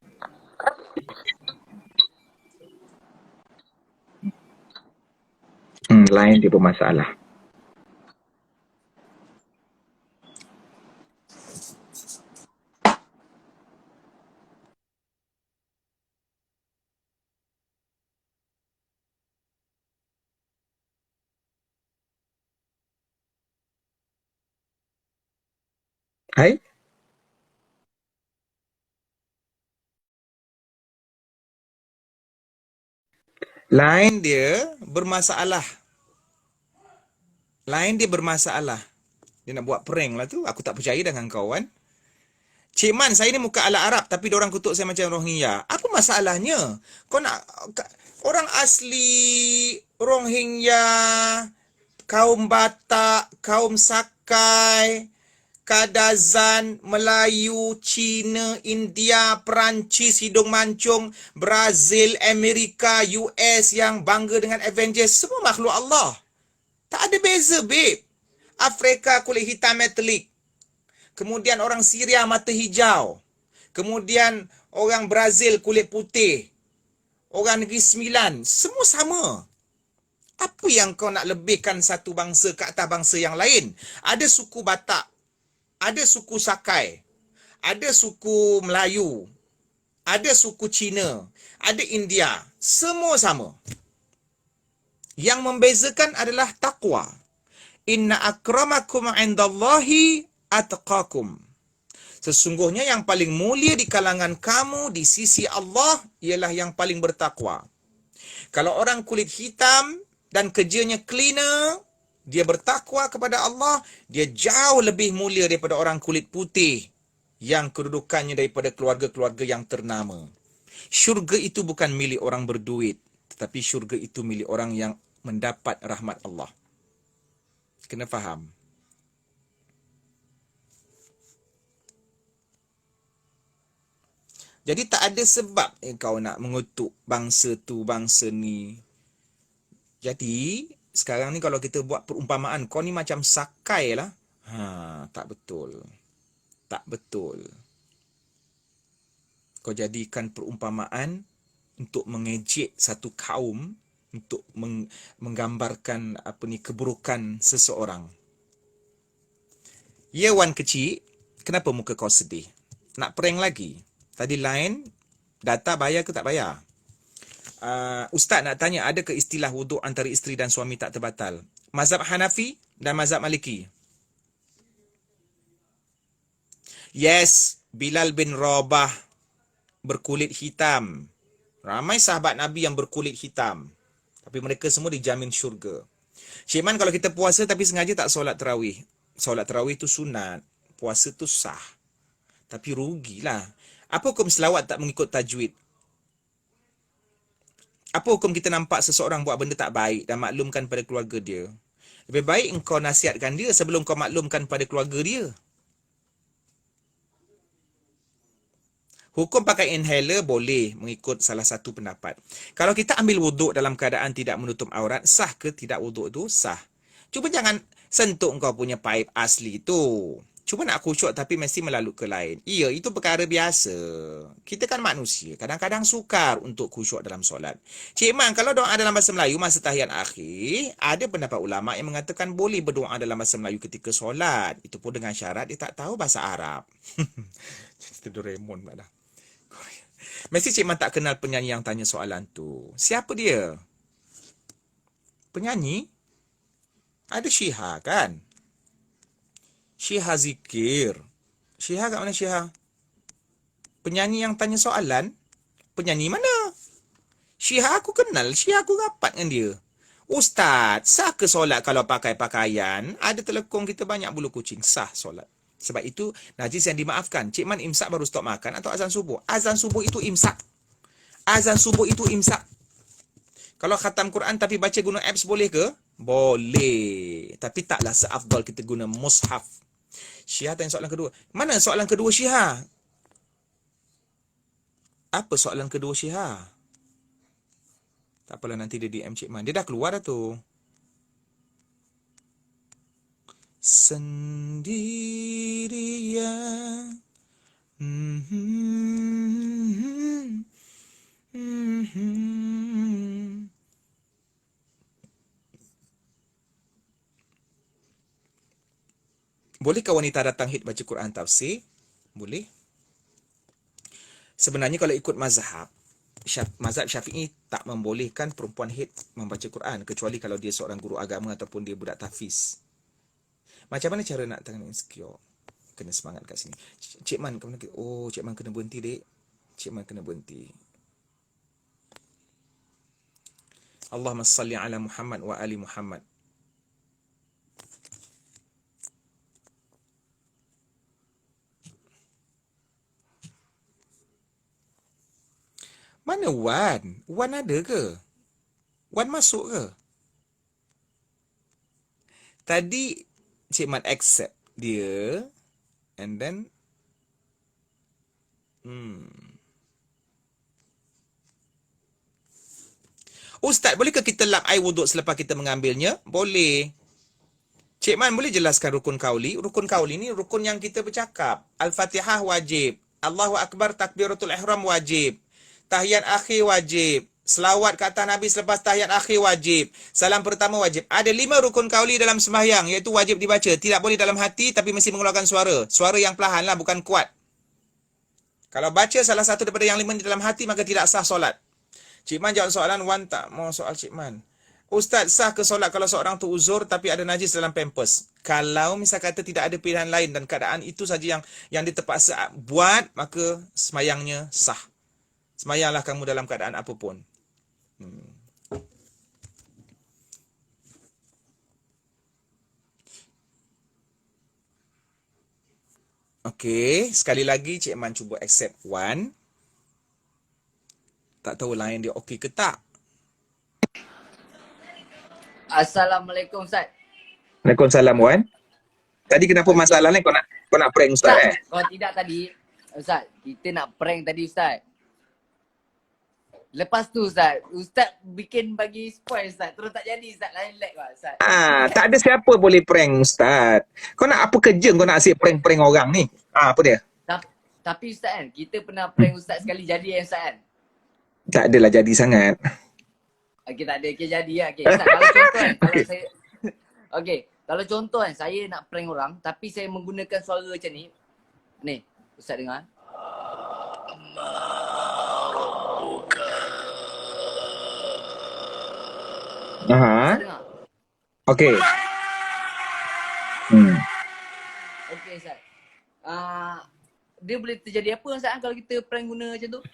Lain dia bermasalah. Hai? Lain dia bermasalah. Lain dia bermasalah. Dia nak buat prank lah tu. Aku tak percaya dengan kawan. Cik Man, saya ni muka ala Arab tapi diorang kutuk saya macam Rohingya. Apa masalahnya? Kau nak orang asli Rohingya, kaum Batak, kaum Sakai, Kadazan, Melayu, Cina, India, Perancis, hidung mancung, Brazil, Amerika, US yang bangga dengan Avengers, semua makhluk Allah. Tak ada beza, babe. Afrika kulit hitam metalik. Kemudian orang Syria mata hijau. Kemudian orang Brazil kulit putih. Orang Negeri Sembilan. Semua sama. Apa yang kau nak lebihkan satu bangsa ke atas bangsa yang lain? Ada suku Batak. Ada suku Sakai. Ada suku Melayu. Ada suku Cina. Ada India. Semua sama. Yang membezakan adalah taqwa. Inna akramakum indallahi atqakum. Sesungguhnya yang paling mulia di kalangan kamu di sisi Allah ialah yang paling bertakwa. Kalau orang kulit hitam dan kerjanya cleaner, dia bertakwa kepada Allah, dia jauh lebih mulia daripada orang kulit putih yang kedudukannya daripada keluarga-keluarga yang ternama. Syurga itu bukan milik orang berduit, tetapi syurga itu milik orang yang mendapat rahmat Allah. Kena faham. Jadi tak ada sebab kau nak mengutuk bangsa tu, bangsa ni. Jadi, sekarang ni kalau kita buat perumpamaan, kau ni macam sakai lah. Tak betul. Tak betul. Kau jadikan perumpamaan untuk mengejek satu kaum, untuk menggambarkan keburukan seseorang. Ya Wan kecil, kenapa muka kau sedih? Nak prank lagi? Tadi line, data bayar ke tak bayar? Ustaz nak tanya, ada ke istilah wuduk antara isteri dan suami tak terbatal? Mazhab Hanafi dan mazhab Maliki. Yes, Bilal bin Rabah berkulit hitam. Ramai sahabat Nabi yang berkulit hitam. Tapi mereka semua dijamin syurga. Cik Man, kalau kita puasa tapi sengaja tak solat tarawih. Solat tarawih tu sunat. Puasa tu sah. Tapi rugilah. Apa hukum selawat tak mengikut tajwid? Apa hukum kita nampak seseorang buat benda tak baik dan maklumkan pada keluarga dia? Lebih baik engkau nasihatkan dia sebelum kau maklumkan pada keluarga dia. Hukum pakai inhaler boleh mengikut salah satu pendapat. Kalau kita ambil wuduk dalam keadaan tidak menutup aurat, sah ke tidak wuduk tu? Sah. Cuba jangan sentuh engkau punya paip asli tu. Cuba nak khusyuk tapi mesti melalui ke lain. Ya, itu perkara biasa. Kita kan manusia. Kadang-kadang sukar untuk khusyuk dalam solat. Cik Man, kalau doa dalam bahasa Melayu masa tahiyat akhir, ada pendapat ulama yang mengatakan boleh berdoa dalam bahasa Melayu ketika solat. Itu pun dengan syarat dia tak tahu bahasa Arab. Cerita Doraemon pula dah. Mesti Cik Man tak kenal penyanyi yang tanya soalan tu. Siapa dia? Penyanyi? Ada Syiha kan? Syiha zikir. Syiha kat mana Syiha? Penyanyi yang tanya soalan? Penyanyi mana? Syiha aku kenal. Syiha aku rapat dengan dia. Ustaz, sah ke solat kalau pakai pakaian? Ada telekong kita banyak bulu kucing. Sah solat. Sebab itu najis yang dimaafkan. Cik Man imsak baru stop makan atau azan subuh? Azan subuh itu imsak. Azan subuh itu imsak. Kalau khatam Quran tapi baca guna apps boleh ke? Boleh. Tapi taklah seafdal kita guna mushaf. Syiha tanya soalan kedua. Mana soalan kedua Syiha? Apa soalan kedua Syiha? Tak apalah, nanti dia DM Cik Man. Dia dah keluar dah tu. Sendirian. Bolehkah wanita datang hid baca Quran tafsir? Boleh. Sebenarnya kalau ikut mazhab Syafi'i tak membolehkan perempuan hid membaca Quran kecuali kalau dia seorang guru agama ataupun dia budak tahfiz. Macam mana cara nak tangan insecure? Kena semangat kat sini. Cik Man, kena oh, Cik Man kena berhenti, dek. Cik Man kena berhenti. Allahumma salli ala Muhammad wa ali Muhammad. Mana Wan? Wan ada ke? Wan masuk ke? Tadi Cik Man accept dia and then Ustaz, bolehkah kita lap air wuduk selepas kita mengambilnya? Boleh. Cik Man boleh jelaskan rukun kauli? Rukun kauli ni rukun yang kita bercakap. Al-Fatihah wajib. Allahu Akbar takbiratul ihram wajib. Tahiyat akhir wajib. Selawat ke atas Nabi selepas tahiyat akhir wajib. Salam pertama wajib. Ada 5 rukun kauli dalam sembahyang, iaitu wajib dibaca. Tidak boleh dalam hati tapi mesti mengeluarkan suara. Suara yang perlahan lah, bukan kuat. Kalau baca salah satu daripada yang 5 di dalam hati, maka tidak sah solat. Cik Man jawab soalan, Wan tak mau soal Cik Man. Ustaz, sah ke solat kalau seorang tu uzur tapi ada najis dalam pampers? Kalau misal kata tidak ada pilihan lain dan keadaan itu saja yang dia terpaksa buat, maka semayangnya sah. Semayanglah kamu dalam keadaan apapun. Okey, sekali lagi Cik Man cuba accept one. Tak tahu lain dia okey ke tak. Assalamualaikum Ustaz. Waalaikumsalam Wan. Tadi kenapa masalah ni kau nak prank Ustaz Tak, kalau tidak tadi Ustaz, kita nak prank tadi Ustaz. Lepas tu Ustaz bikin bagi spoil Ustaz. Terus tak jadi Ustaz, lain lag lah Ustaz. Tak ada siapa boleh prank Ustaz. Kau nak apa kerja kau nak asyik prank-prank orang ni? Apa dia? Tapi Ustaz kan, kita pernah prank Ustaz sekali jadi Ustaz kan? Tak adalah jadi sangat. Okey, tak ada. Okey, jadi lah. Okey, Ustaz, kalau contoh kan, kalau saya... Okey, kalau contoh kan, saya nak prank orang, tapi saya menggunakan suara macam ni. Ni, Ustaz dengar. Ustaz dengar? Okey. Okey, Ustaz. Dia boleh terjadi apa Ustaz kalau kita prank guna macam tu?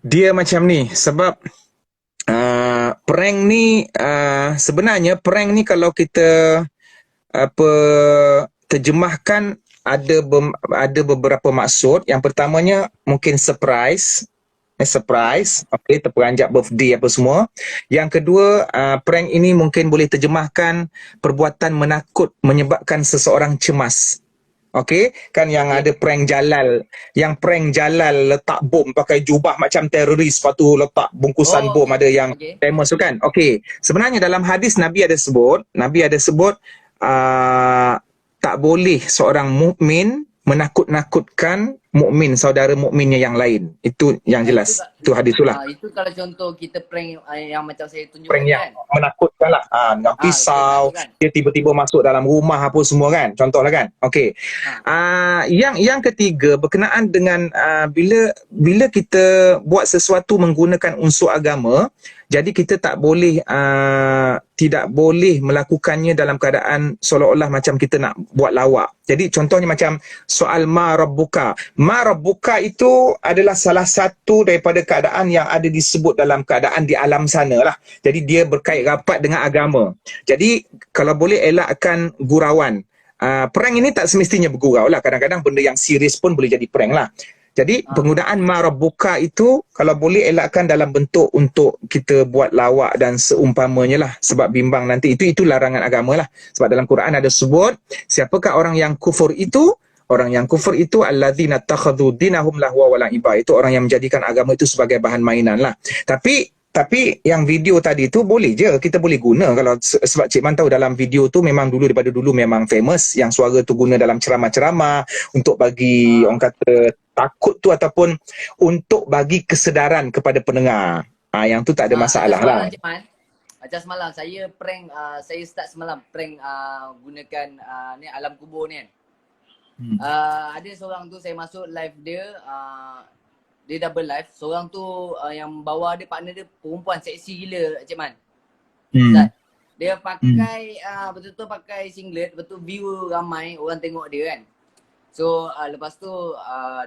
Dia macam ni sebab prank ni sebenarnya prank ni kalau kita terjemahkan ada beberapa maksud. Yang pertamanya mungkin surprise, okey, terperanjat birthday apa semua. Yang kedua, prank ini mungkin boleh terjemahkan perbuatan menakut menyebabkan seseorang cemas. Okey, kan yang ada prank Jalal, letak bom pakai jubah macam teroris, lepas tu letak bungkusan bom, ada yang famous tu kan. Okey, sebenarnya dalam hadis Nabi ada sebut tak boleh seorang mukmin menakut-nakutkan mukmin saudara mukminnya yang lain. Itu yang jelas. Itu hadis itulah. Itu kalau contoh kita prank yang macam saya tunjukkan Prank yang kan. menakutkan lah. Dengan pisau, kan? dia tiba-tiba masuk dalam rumah apa semua kan. Contohlah kan. Okey. Yang ketiga berkenaan dengan bila kita buat sesuatu menggunakan unsur agama, jadi kita tidak boleh melakukannya dalam keadaan seolah-olah macam kita nak buat lawak. Jadi contohnya macam soal ma rabbuka. Ma rabbuka itu adalah salah satu daripada keadaan yang ada disebut dalam keadaan di alam sana lah. Jadi dia berkait rapat dengan agama. Jadi kalau boleh elakkan gurauan. Prank ini tak semestinya bergurau lah. Kadang-kadang benda yang serius pun boleh jadi prank lah. Jadi penggunaan ma rabbuka itu kalau boleh elakkan dalam bentuk untuk kita buat lawak dan seumpamanya lah, sebab bimbang nanti. Itu larangan agama lah. Sebab dalam Quran ada sebut, siapakah orang yang kufur itu? Orang yang kufur itu alladzina takhadhu dinahum lahwa wa la'iba. Itu orang yang menjadikan agama itu sebagai bahan mainan lah. Tapi yang video tadi tu boleh je kita boleh guna. Kalau sebab Cik Man tahu dalam video tu memang daripada dulu memang famous yang suara tu guna dalam ceramah-ceramah untuk bagi orang kata takut tu ataupun untuk bagi kesedaran kepada pendengar. Yang tu tak ada masalah lah. Macam semalam saya prank, saya start semalam prank gunakan ni alam kubur ni kan. Ada seorang tu saya masuk live dia, dia double live. Seorang tu yang bawah dia partner dia perempuan seksi gila Cik Man. Dia pakai betul-betul pakai singlet, betul view ramai orang tengok dia kan. So lepas tu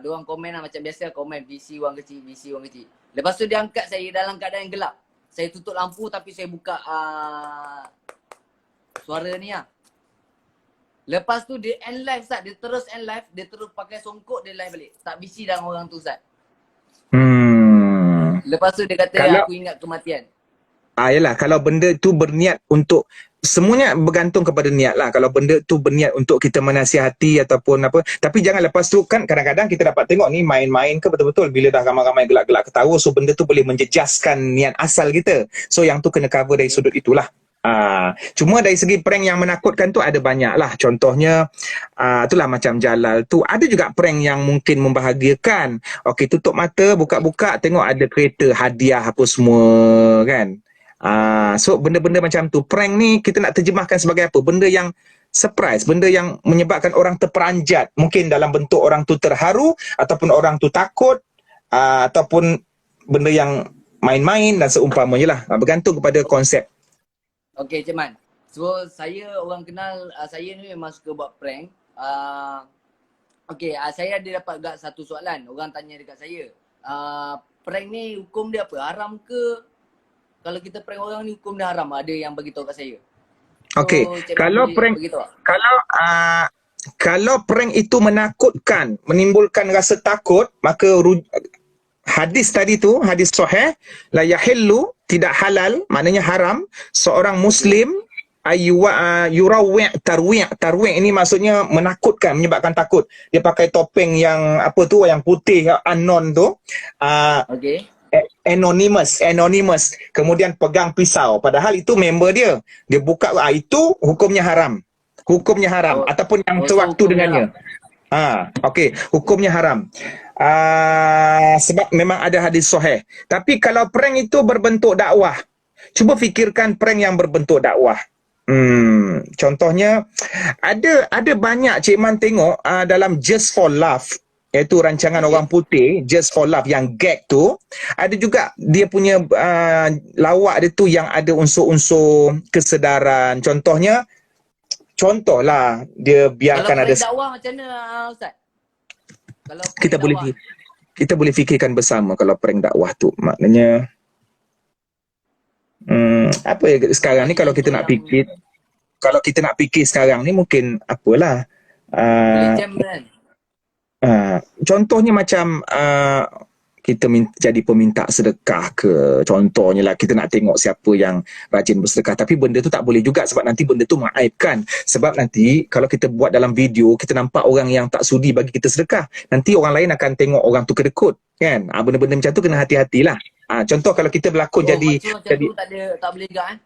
diorang komen lah macam biasa, komen VC orang kecil. Lepas tu dia angkat saya dalam keadaan yang gelap. Saya tutup lampu tapi saya buka suara ni lah. Lepas tu dia end live Ustaz, dia terus end live, dia terus pakai songkok dia live balik. Tak bisi dengan orang tu Ustaz. Lepas tu dia kata aku ingat kematian. Yalah, kalau benda tu berniat untuk, semuanya bergantung kepada niat lah. Kalau benda tu berniat untuk kita menasihati ataupun apa, tapi jangan lepas tu kan kadang-kadang kita dapat tengok ni main-main ke betul-betul bila dah ramai-ramai gelak-gelak ketawa, so benda tu boleh menjejaskan niat asal kita. So yang tu kena cover dari sudut itulah. Cuma dari segi prank yang menakutkan tu ada banyak lah. Contohnya itulah macam Jalal tu. Ada juga prank yang mungkin membahagiakan. Okey, tutup mata, buka-buka, tengok ada kereta hadiah apa semua kan. So benda-benda macam tu, prank ni kita nak terjemahkan sebagai apa? Benda yang surprise, benda yang menyebabkan orang terperanjat, mungkin dalam bentuk orang tu terharu ataupun orang tu takut, ataupun benda yang main-main dan seumpamanya lah. Bergantung kepada konsep. Okay, Cik Man. So, saya orang kenal, saya ni memang suka buat prank. Okay, saya ada dapat agak satu soalan. Orang tanya dekat saya. Prank ni hukum dia apa? Haram ke? Kalau kita prank orang ni hukum dia haram? Ada yang beritahu kat saya. So, Okey, Cik Man kalau boleh prank beritahu tak? kalau prank itu menakutkan, menimbulkan rasa takut, maka hadis tadi tu, hadis sahih, la yahillu, tidak halal, maknanya haram, seorang muslim yurawwi' tarwi' ini maksudnya menakutkan, menyebabkan takut. Dia pakai topeng yang apa tu, yang putih, anon tu, Okay. anonymous, kemudian pegang pisau, padahal itu member dia buka, itu hukumnya haram, Oh, ataupun yang so sewaktu hukum dia dengannya. haram. Okey, hukumnya haram. Sebab memang ada hadis sahih. Tapi kalau prank itu berbentuk dakwah, cuba fikirkan prank yang berbentuk dakwah. Contohnya ada banyak Cik Man tengok dalam Just for Love, iaitu rancangan Okay. orang putih, Just for Love yang gag tu, ada juga dia punya lawak dia tu yang ada unsur-unsur kesedaran. Contohlah dia Kalau biarkan ada, prank dakwah macam mana, Ustaz? Kalau prank kita boleh dakwah. kita boleh fikirkan bersama kalau prank dakwah tu. Maknanya apa ya sekarang ni, Contohnya kalau kita nak fikir sekarang ni mungkin apalah, boleh uh, jam kan? contohnya macam kita jadi peminta sedekah ke, contohnya lah, kita nak tengok siapa yang rajin bersedekah, tapi benda tu tak boleh juga sebab nanti benda tu mengaibkan. Sebab nanti kalau kita buat dalam video, kita nampak orang yang tak sudi bagi kita sedekah, nanti orang lain akan tengok orang tu kedekut kan. Benda-benda macam tu kena hati-hatilah. Contoh kalau kita berlakon Oh, jadi maksud macam tu tak boleh juga kan?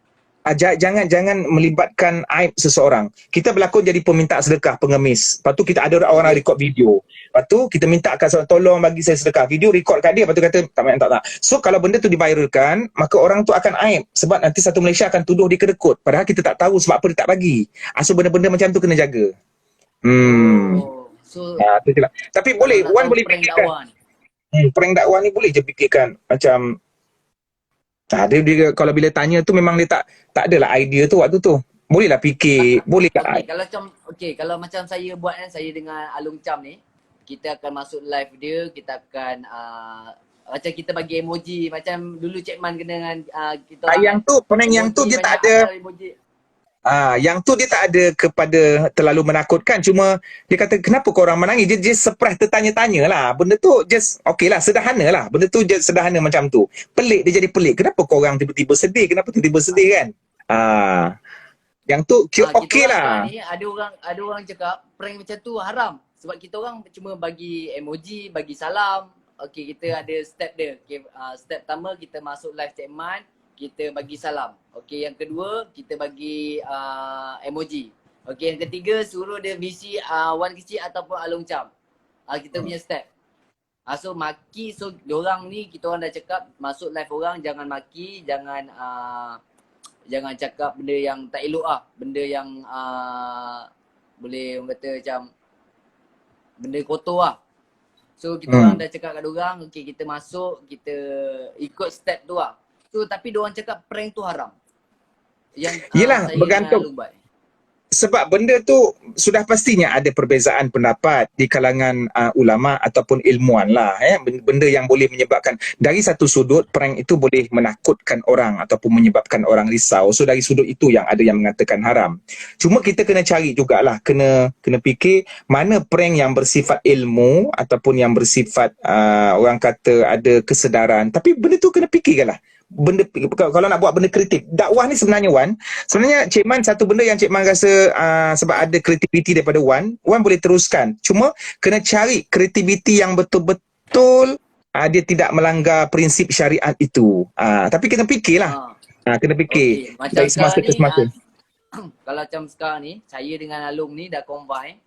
jangan melibatkan aib seseorang. Kita berlakon jadi peminta sedekah, pengemis. Lepas tu kita ada orang Okay. record video. Lepas tu kita minta kat seorang, tolong bagi saya sedekah. Video record kat dia, lepas tu kata tak. So kalau benda tu diviralkan, maka orang tu akan aib. Sebab nanti satu Malaysia akan tuduh dia kedekut. Padahal kita tak tahu sebab apa dia tak bagi. So benda-benda macam tu kena jaga. Oh, so Tu je lah. Tapi kalau boleh, nak Wan tahu boleh prank fikirkan. dakwah ni. Prank dakwah ni boleh je fikirkan. Macam dia kalau bila tanya tu memang dia tak adalah idea tu waktu tu. Bolehlah fikir, boleh Okay, tak? kalau macam saya buat kan, saya dengan Alung Cham ni, kita akan masuk live dia, kita akan macam kita bagi emoji, macam dulu Cik Man kena dengan kita orang Yang kan. tu, prank yang tu Emoji dia tak banyak, ada, asal emoji. yang tu dia tak ada kepada terlalu menakutkan. Cuma dia kata kenapa korang menangis, dia surprise tertanya-tanya lah. Benda tu just okey lah, sederhana lah. Benda tu just sederhana macam tu. Pelik, dia jadi pelik. Kenapa korang tiba-tiba sedih? Kenapa tiba-tiba sedih kan? Yang tu Kita okey orang sekarang lah. ni ada orang cakap prank macam tu haram. Sebab kita orang cuma bagi emoji, bagi salam. Okay, kita ada step dia. Okay, step pertama kita masuk live Cik Man, kita bagi salam. Okay, yang kedua kita bagi emoji. Okay, yang ketiga suruh dia VC Wan kecil ataupun Alung Cham. Kita punya step. So maki, so diorang ni kita orang dah cakap masuk live orang jangan maki, jangan cakap benda yang tak elok lah. Benda yang boleh orang kata macam benda kotor lah. So kita orang dah cakap kat diorang, okay kita masuk, kita ikut step tu lah. So tapi diorang cakap prank tu haram. Yang Yelah, saya bergantung. dengan Alung buat. Sebab benda tu sudah pastinya ada perbezaan pendapat di kalangan ulama ataupun ilmuan lah. Benda yang boleh menyebabkan, dari satu sudut prank itu boleh menakutkan orang ataupun menyebabkan orang risau. So dari sudut itu yang ada yang mengatakan haram. Cuma kita kena cari jugalah, kena fikir mana prank yang bersifat ilmu ataupun yang bersifat orang kata ada kesedaran. Tapi benda tu kena fikirkanlah. Benda kalau nak buat benda kreatif, dakwah ni sebenarnya Cik Man, satu benda yang Cik Man rasa sebab ada kreativiti daripada Wan boleh teruskan, cuma kena cari kreativiti yang betul-betul dia tidak melanggar prinsip syariat itu. Tapi kena fikirlah, kena fikir Okay, macam dari semasa sekarang ke ni semasa. kalau macam sekarang ni saya dengan Alung ni dah combine.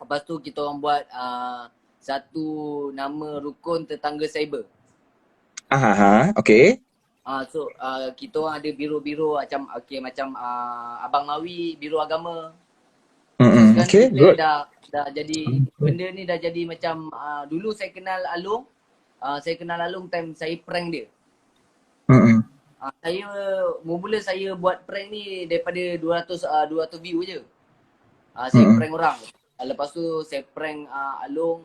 Lepas tu kita orang buat satu nama rukun tetangga cyber. Okay. So kita orang ada biro-biro macam macam Abang Mawi, biro agama. Sekarang Okay, ni good. kita dah jadi benda ni dah jadi macam dulu saya kenal Alung time saya prank dia. Saya mula saya buat prank ni daripada 200 view je. Saya prank orang. Lepas tu saya prank Along,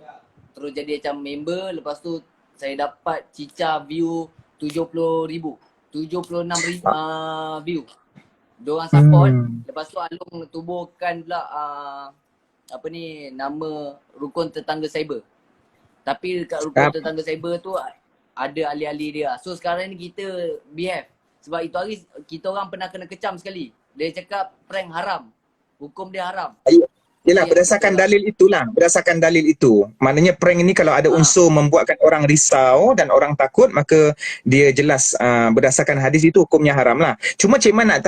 terus jadi macam member. Lepas tu saya dapat cicah view 70,000, 76,000 view. Diorang support. Lepas tu Along tubuhkan pula nama Rukun Tetangga Cyber. Tapi dekat Rukun Tetangga Cyber tu ada ahli-ahli dia. So sekarang ni kita BF. Sebab itu hari kita orang pernah kena kecam sekali. Dia cakap prank haram. Hukum dia haram. Yelah, berdasarkan dalil itulah. Berdasarkan dalil itu. Maknanya prank ini kalau ada unsur membuatkan orang risau dan orang takut, maka dia jelas berdasarkan hadis itu hukumnya haram lah. Cuma Cik Man nak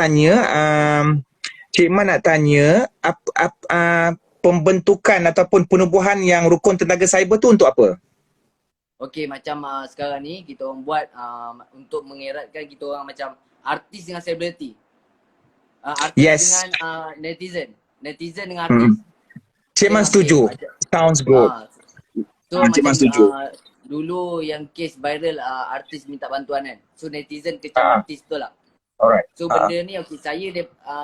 tanya, pembentukan ataupun penubuhan yang Rukun Tenaga Cyber tu untuk apa? Okey, macam sekarang ni kita orang buat untuk mengeratkan kita orang macam artis dengan selebriti. Artis dengan netizen dengan artis. Cik Man setuju. Sounds good. So Cik Man setuju. Dulu yang kes viral artis minta bantuan kan. So netizen kecam artis tu lah. Alright. So benda ni saya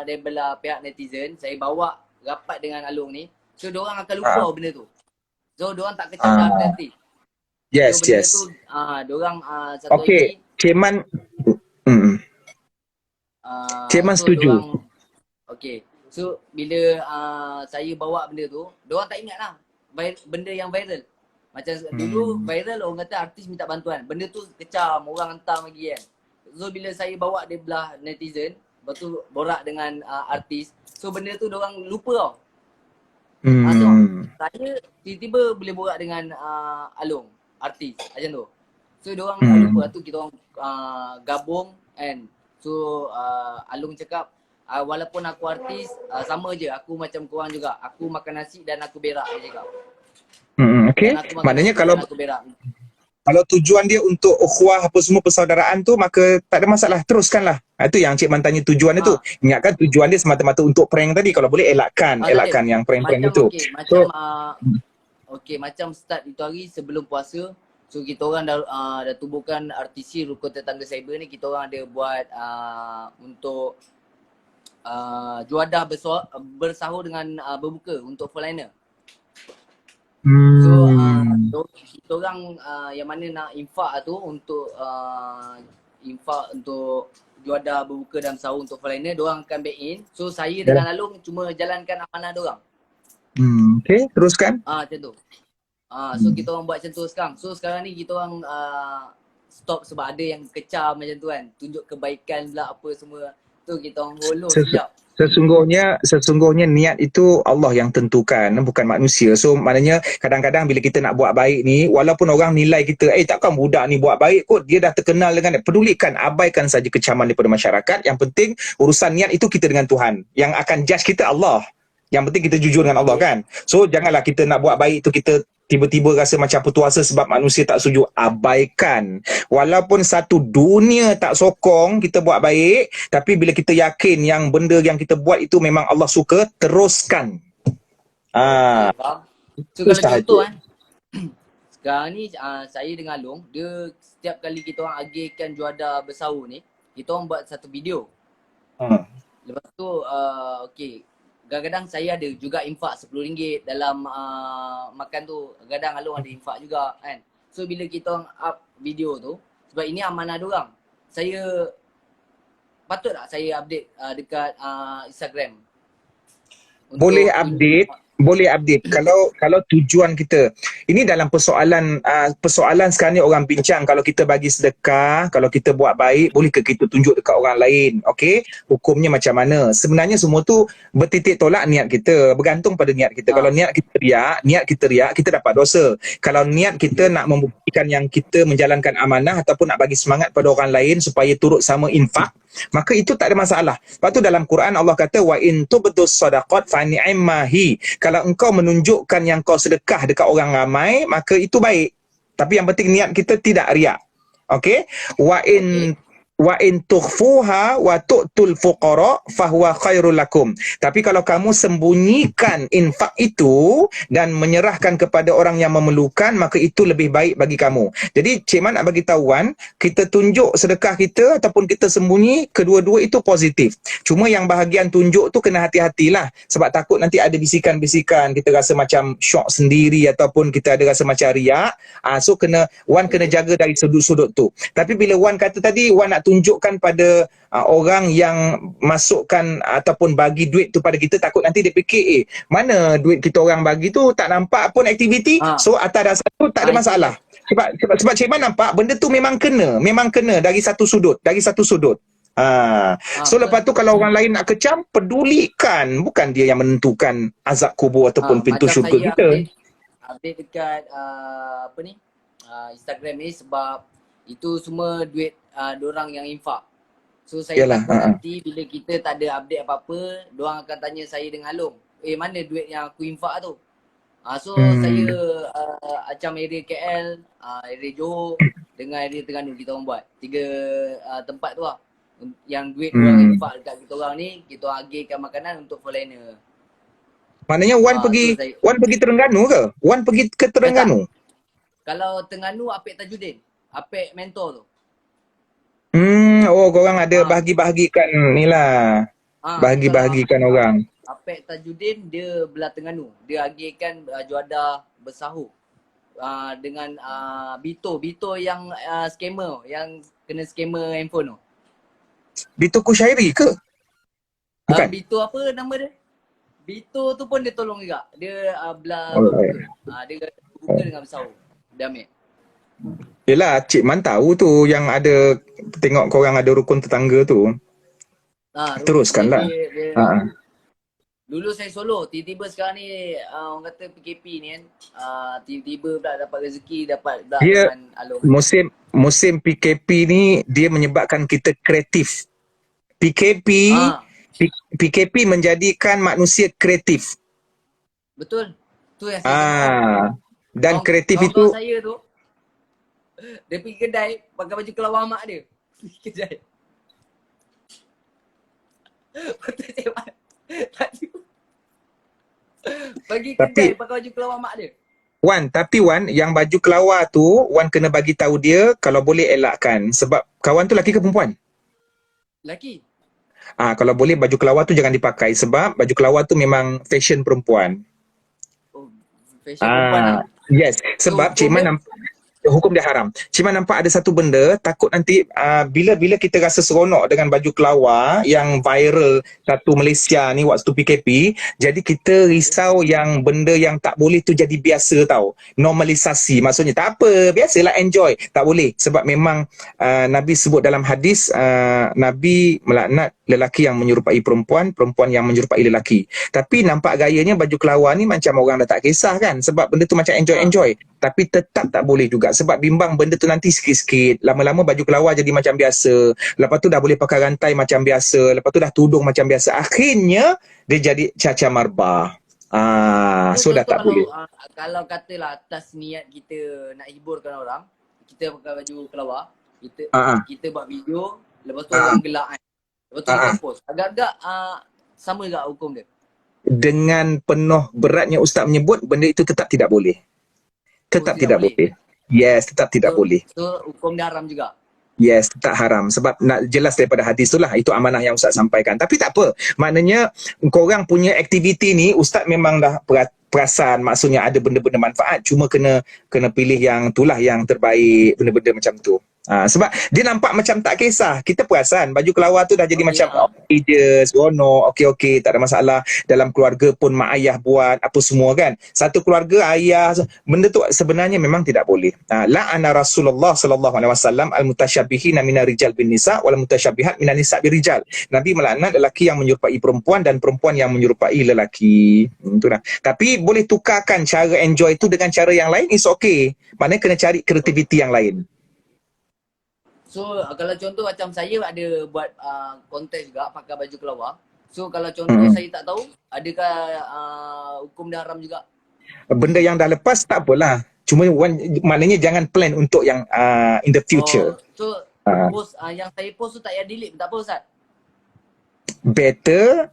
daripada pihak netizen, saya bawa rapat dengan Along ni. So diorang akan lupa benda tu. So diorang tak kecam nanti. Yes, so, benda yes. tu diorang satu Okay, Cik Man Cik Man setuju. Okay. So bila saya bawa benda tu, diorang tak ingat lah benda yang viral. Macam dulu viral orang kata artis minta bantuan. Benda tu kecam, orang hantar lagi kan. So bila saya bawa dia belah netizen, lepas tu borak dengan artis. So benda tu diorang lupa tau. So, saya tiba-tiba boleh borak dengan Along, artis macam tu. So diorang lupa tu kita orang gabung kan. So Along cakap walaupun aku artis sama je, aku macam korang juga. Aku makan nasi dan aku berak, dia cakap. Okay. Maknanya kalau tujuan dia untuk ukhuwah apa semua persaudaraan tu, maka tak ada masalah, teruskanlah. Itu yang Cik Man tanya tujuan dia tu. Ingatkan tujuan dia semata-mata untuk prank tadi. Kalau boleh elakkan yang prank-prank itu. Macam start itu hari sebelum puasa. So kita orang dah tubuhkan RTC Rukun Tetangga Cyber ni. Kita orang ada buat untuk juadah bersahur dengan berbuka untuk full-liner. So kita orang yang mana nak infak tu untuk infak untuk juadah berbuka dan sahur untuk full-liner, diorang akan back in. So saya dengan Along cuma jalankan amanah diorang. Okay, teruskan. Macam tu. So kita orang buat macam tu sekarang. So sekarang ni kita orang stop sebab ada yang kecam macam tu kan. Tunjuk kebaikan pula apa semua. Tu kita orang hollow sekejap. Sesungguhnya niat itu Allah yang tentukan, bukan manusia. So maknanya kadang-kadang bila kita nak buat baik ni, walaupun orang nilai kita, takkan budak ni buat baik kot, dia dah terkenal dengan, pedulikan, abaikan saja kecaman daripada masyarakat. Yang penting urusan niat itu kita dengan Tuhan. Yang akan judge kita Allah. Yang penting kita jujur dengan Allah kan. So janganlah kita nak buat baik tu kita tiba-tiba rasa macam putuasa sebab manusia tak setuju. Abaikan. Walaupun satu dunia tak sokong kita buat baik, tapi bila kita yakin yang benda yang kita buat itu memang Allah suka, teruskan. So kalau contoh sekarang ni saya dengan Along, dia setiap kali kita orang agihkan juadah bersahur ni, kita orang buat satu video. Lepas tu kadang-kadang saya ada juga infak RM10 dalam makan tu. Kadang Along ada infak juga kan. So bila kita orang up video tu, sebab ini amanah diorang, saya patut tak saya update dekat Instagram? Boleh update. Kalau tujuan kita ini dalam persoalan sekarang ni orang bincang, kalau kita bagi sedekah, kalau kita buat baik, boleh ke kita tunjuk dekat orang lain? Okey, hukumnya macam mana? Sebenarnya semua tu bertitik tolak niat kita, bergantung pada niat kita. Kalau niat kita riak, kita dapat dosa. Kalau niat kita nak membuktikan yang kita menjalankan amanah ataupun nak bagi semangat pada orang lain supaya turut sama infak, maka itu tak ada masalah. Lepas tu dalam Quran Allah kata wa in tubdus sadaqat fa ni'mahi. Kalau engkau menunjukkan yang kau sedekah dekat orang ramai, maka itu baik. Tapi yang penting niat kita tidak riak. Okey? Wa in wa in tukhfuha wa tu'tul fuqara fahuwa khairul lakum. Tapi kalau kamu sembunyikan infak itu dan menyerahkan kepada orang yang memerlukan, maka itu lebih baik bagi kamu. Jadi Cik Man nak bagi tahu Wan, kita tunjuk sedekah kita ataupun kita sembunyi, kedua-dua itu positif. Cuma yang bahagian tunjuk tu kena hati-hatilah, sebab takut nanti ada bisikan-bisikan, kita rasa macam syok sendiri ataupun kita ada rasa macam riak. So Wan kena jaga dari sudut-sudut tu. Tapi bila Wan kata tadi, Wan nak tunjukkan pada orang yang masukkan ataupun bagi duit tu pada kita, takut nanti dia fikir mana duit kita orang bagi tu tak nampak pun aktiviti, so atas dasar tu tak ada masalah. Sebab Cik Man nampak benda tu memang kena dari satu sudut. So lepas tu kalau orang lain nak kecam, pedulikan, bukan dia yang menentukan azab kubur ataupun pintu syurga kita. Update dekat Instagram ni sebab itu semua duit diorang yang infak. So saya takut nanti bila kita tak ada update apa-apa, diorang akan tanya saya dengan Long, mana duit yang aku infak tu? So saya macam area KL, area Johor dengan area Terengganu kita orang buat 3 tempat tu lah. Yang duit diorang infak dekat kita orang ni, kita orang agihkan makanan untuk foreigner. Maknanya Wan pergi Terengganu ke? Wan pergi ke Terengganu? Kalau Terengganu Apek Tajudin, Apek mentor tu. Korang ada bahagi-bahagikan ni lah. Bahagi-bahagikan orang. Apek Tajudin dia belah Terengganu. Dia agihkan juadah bersahur dengan Bito yang scammer, yang kena scammer handphone tu. Bito Kushairi ke? Bukan. Bito apa nama dia? Bito tu pun dia tolong juga. Dia belah dia buka dengan bersahur. Dia ambil. Yelah, Cik Man tahu tu yang ada, tengok korang ada rukun tetangga tu. Teruskanlah. Dulu saya solo, tiba-tiba sekarang ni orang kata PKP ni kan, tiba-tiba pula dapat rezeki, dapat pula dengan Along. Musim PKP ni dia menyebabkan kita kreatif. PKP menjadikan manusia kreatif. Betul. Tu yang saya dan kreatif itu saya tu dia pergi kedai pakai baju kelawar mak dia. Pergi kedai. Betul cik. Pergi kedai pakai baju kelawar mak dia. Wan, yang baju kelawar tu Wan kena bagi tahu dia kalau boleh elakkan, sebab kawan tu lelaki ke perempuan? Lelaki. Kalau boleh baju kelawar tu jangan dipakai, sebab baju kelawar tu memang fashion perempuan. Fashion perempuan lah. Yes, sebab Cik Man nampak hukum dia haram. Cik Man nampak ada satu benda, takut nanti bila kita rasa seronok dengan baju kelawar yang viral satu Malaysia ni waktu PKP, jadi kita risau yang benda yang tak boleh tu jadi biasa tau. Normalisasi, maksudnya tak apa, biasalah, enjoy. Tak boleh, sebab memang Nabi sebut dalam hadis, Nabi melaknat lelaki yang menyerupai perempuan, perempuan yang menyerupai lelaki. Tapi nampak gayanya baju kelawar ni macam orang dah tak kisah kan, sebab benda tu macam enjoy. Tapi tetap tak boleh juga, sebab bimbang benda tu nanti sikit-sikit. Lama-lama baju kelawar jadi macam biasa. Lepas tu dah boleh pakai rantai macam biasa. Lepas tu dah tudung macam biasa. Akhirnya dia jadi caca marbah. So dah tak boleh. Kalau katalah atas niat kita nak hiburkan orang, kita pakai baju kelawar, kita buat video, lepas tu orang gelak kan. Lepas tu kita post. Agak-agak sama juga hukum dia. Dengan penuh beratnya Ustaz menyebut, benda itu tetap tidak boleh. Tetap tidak boleh. Yes, tetap tidak boleh. So hukum dia haram juga. Yes, tetap haram. Sebab nak jelas daripada hadis tu lah. Itu amanah yang Ustaz sampaikan. Tapi tak apa. Maknanya korang punya aktiviti ni Ustaz memang dah perasan, maksudnya ada benda-benda manfaat. Cuma kena pilih yang itulah yang terbaik. Benda-benda macam tu. Sebab dia nampak macam tak kisah. Kita perasan baju kelawar tu dah jadi macam okey je, seronok, okey, tak ada masalah. Dalam keluarga pun mak ayah buat apa semua kan. Satu keluarga ayah, benda tu sebenarnya memang tidak boleh. La'ana Rasulullah sallallahu alaihi wasallam al-mutasyabbihin minar rijal bin nisa wal mutasyabbihat minan nisa bir rijal. Nabi melaknat lelaki yang menyerupai perempuan dan perempuan yang menyerupai lelaki. Itulah. Tapi boleh tukarkan cara enjoy tu dengan cara yang lain, is okay. Maknanya kena cari kreativiti yang lain. So kalau contoh macam saya ada buat kontes juga pakai baju kelawar. So kalau contoh saya tak tahu, adakah hukum dia haram juga? Benda yang dah lepas tak apalah. Cuma maknanya jangan plan untuk yang in the future. Ah. post yang saya post tu tak payah delete pun tak apa Ustaz. Better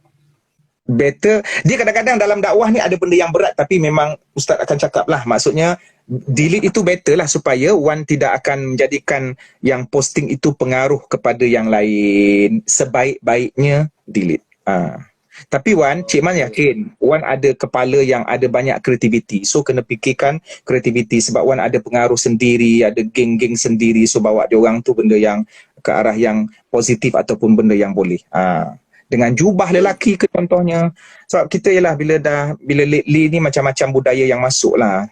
dia kadang-kadang dalam dakwah ni ada benda yang berat tapi memang ustaz akan cakap lah, maksudnya delete itu better lah supaya Wan tidak akan menjadikan yang posting itu pengaruh kepada yang lain. Sebaik-baiknya delete. Tapi Wan, Cik Man Okey. yakin Wan ada kepala yang ada banyak kreativiti, so kena fikirkan kreativiti sebab Wan ada pengaruh sendiri, ada geng-geng sendiri, so bawa diorang tu benda yang ke arah yang positif ataupun benda yang boleh. Dengan jubah lelaki ke contohnya. Sebab kita ialah bila lately ni macam-macam budaya yang masuk lah.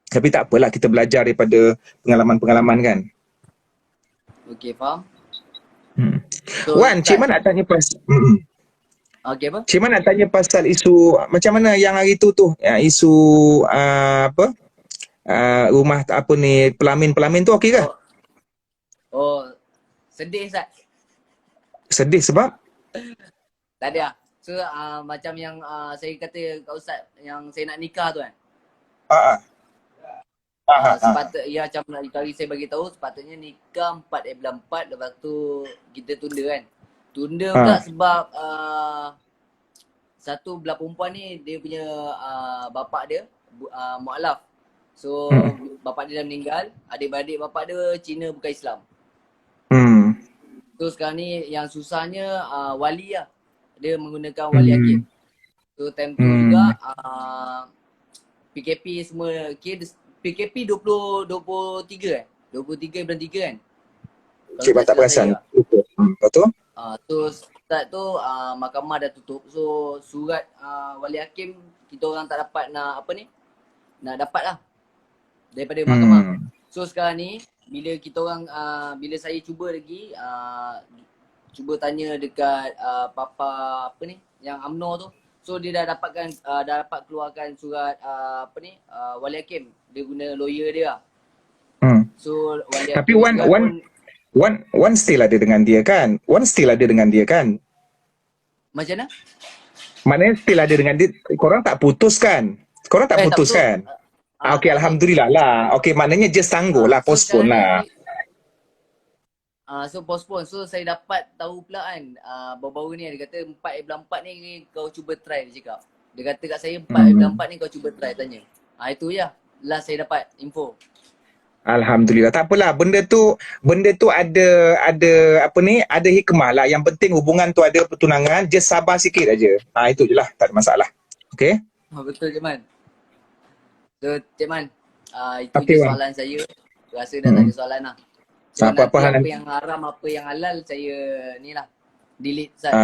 Tapi tak apalah, kita belajar daripada pengalaman-pengalaman kan. Okey, faham. So, Wan, Cik Man nak tanya pasal Okey apa? Cik Man nak tanya pasal isu macam mana yang hari tu isu rumah apa ni, pelamin tu okey ke? Sedih Ustaz. Sedih sebab? Tak ada. So macam yang saya kata kat Ustaz yang saya nak nikah tu kan. Ya macam tadi saya bagi tahu sepatutnya nikah 4 bulan 4, lepas tu kita tunda kan. Tunda pula sebab satu belah perempuan ni dia punya bapak dia mualaf. So bapak dia dah meninggal, adik-beradik bapak dia Cina bukan Islam. So sekarang ni yang susahnya wali lah. Dia menggunakan wali hakim. So time tu juga PKP semua, PKP 23 23 bulan 3 kan. Cik Man tak perasan. Betul? So start tu mahkamah dah tutup. So surat wali hakim kita orang tak dapat nak nak dapat lah daripada mahkamah. So sekarang ni bila kita orang bila saya cuba lagi cuba tanya dekat papa yang UMNO tu, so dia dah dapat keluarkan surat wali hakim, dia guna lawyer dia. So wali tapi hakim Wan still ada dengan dia kan? Macam mana? Maknanya still ada dengan dia. Korang tak putus kan? Kan? Okey, alhamdulillah lah. Okey, maknanya just tangguh lah, postpone lah. So postpone. So saya dapat tahu pula kan baru-baru ni dia kata 4 bulan 4 ni kau cuba try, dia cakap. Dia kata kat saya 4 bulan 4 ni kau cuba try, tanya. Itu je last saya dapat info. Alhamdulillah. Tak apalah, benda tu ada ada hikmah lah. Yang penting hubungan tu ada pertunangan, just sabar sikit aja. Itu je lah, tak ada masalah. Okey? Betul Cik Man. So Cik Man, itu Okay, je soalan saya. Rasa dah tak ada soalan lah. So apa yang haram, apa yang halal, saya ni lah delete Ustaz.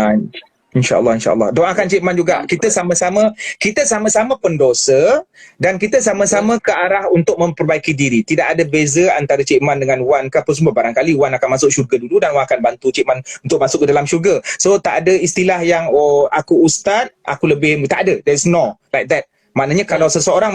InsyaAllah. Doakan Cik Man juga. Kita sama-sama pendosa dan kita sama-sama ke arah untuk memperbaiki diri. Tidak ada beza antara Cik Man dengan Wan ke apa semua. Barangkali Wan akan masuk syurga dulu dan Wan akan bantu Cik Man untuk masuk ke dalam syurga. So tak ada istilah yang aku ustaz, aku lebih, tak ada. There's no like that. Maknanya kalau seseorang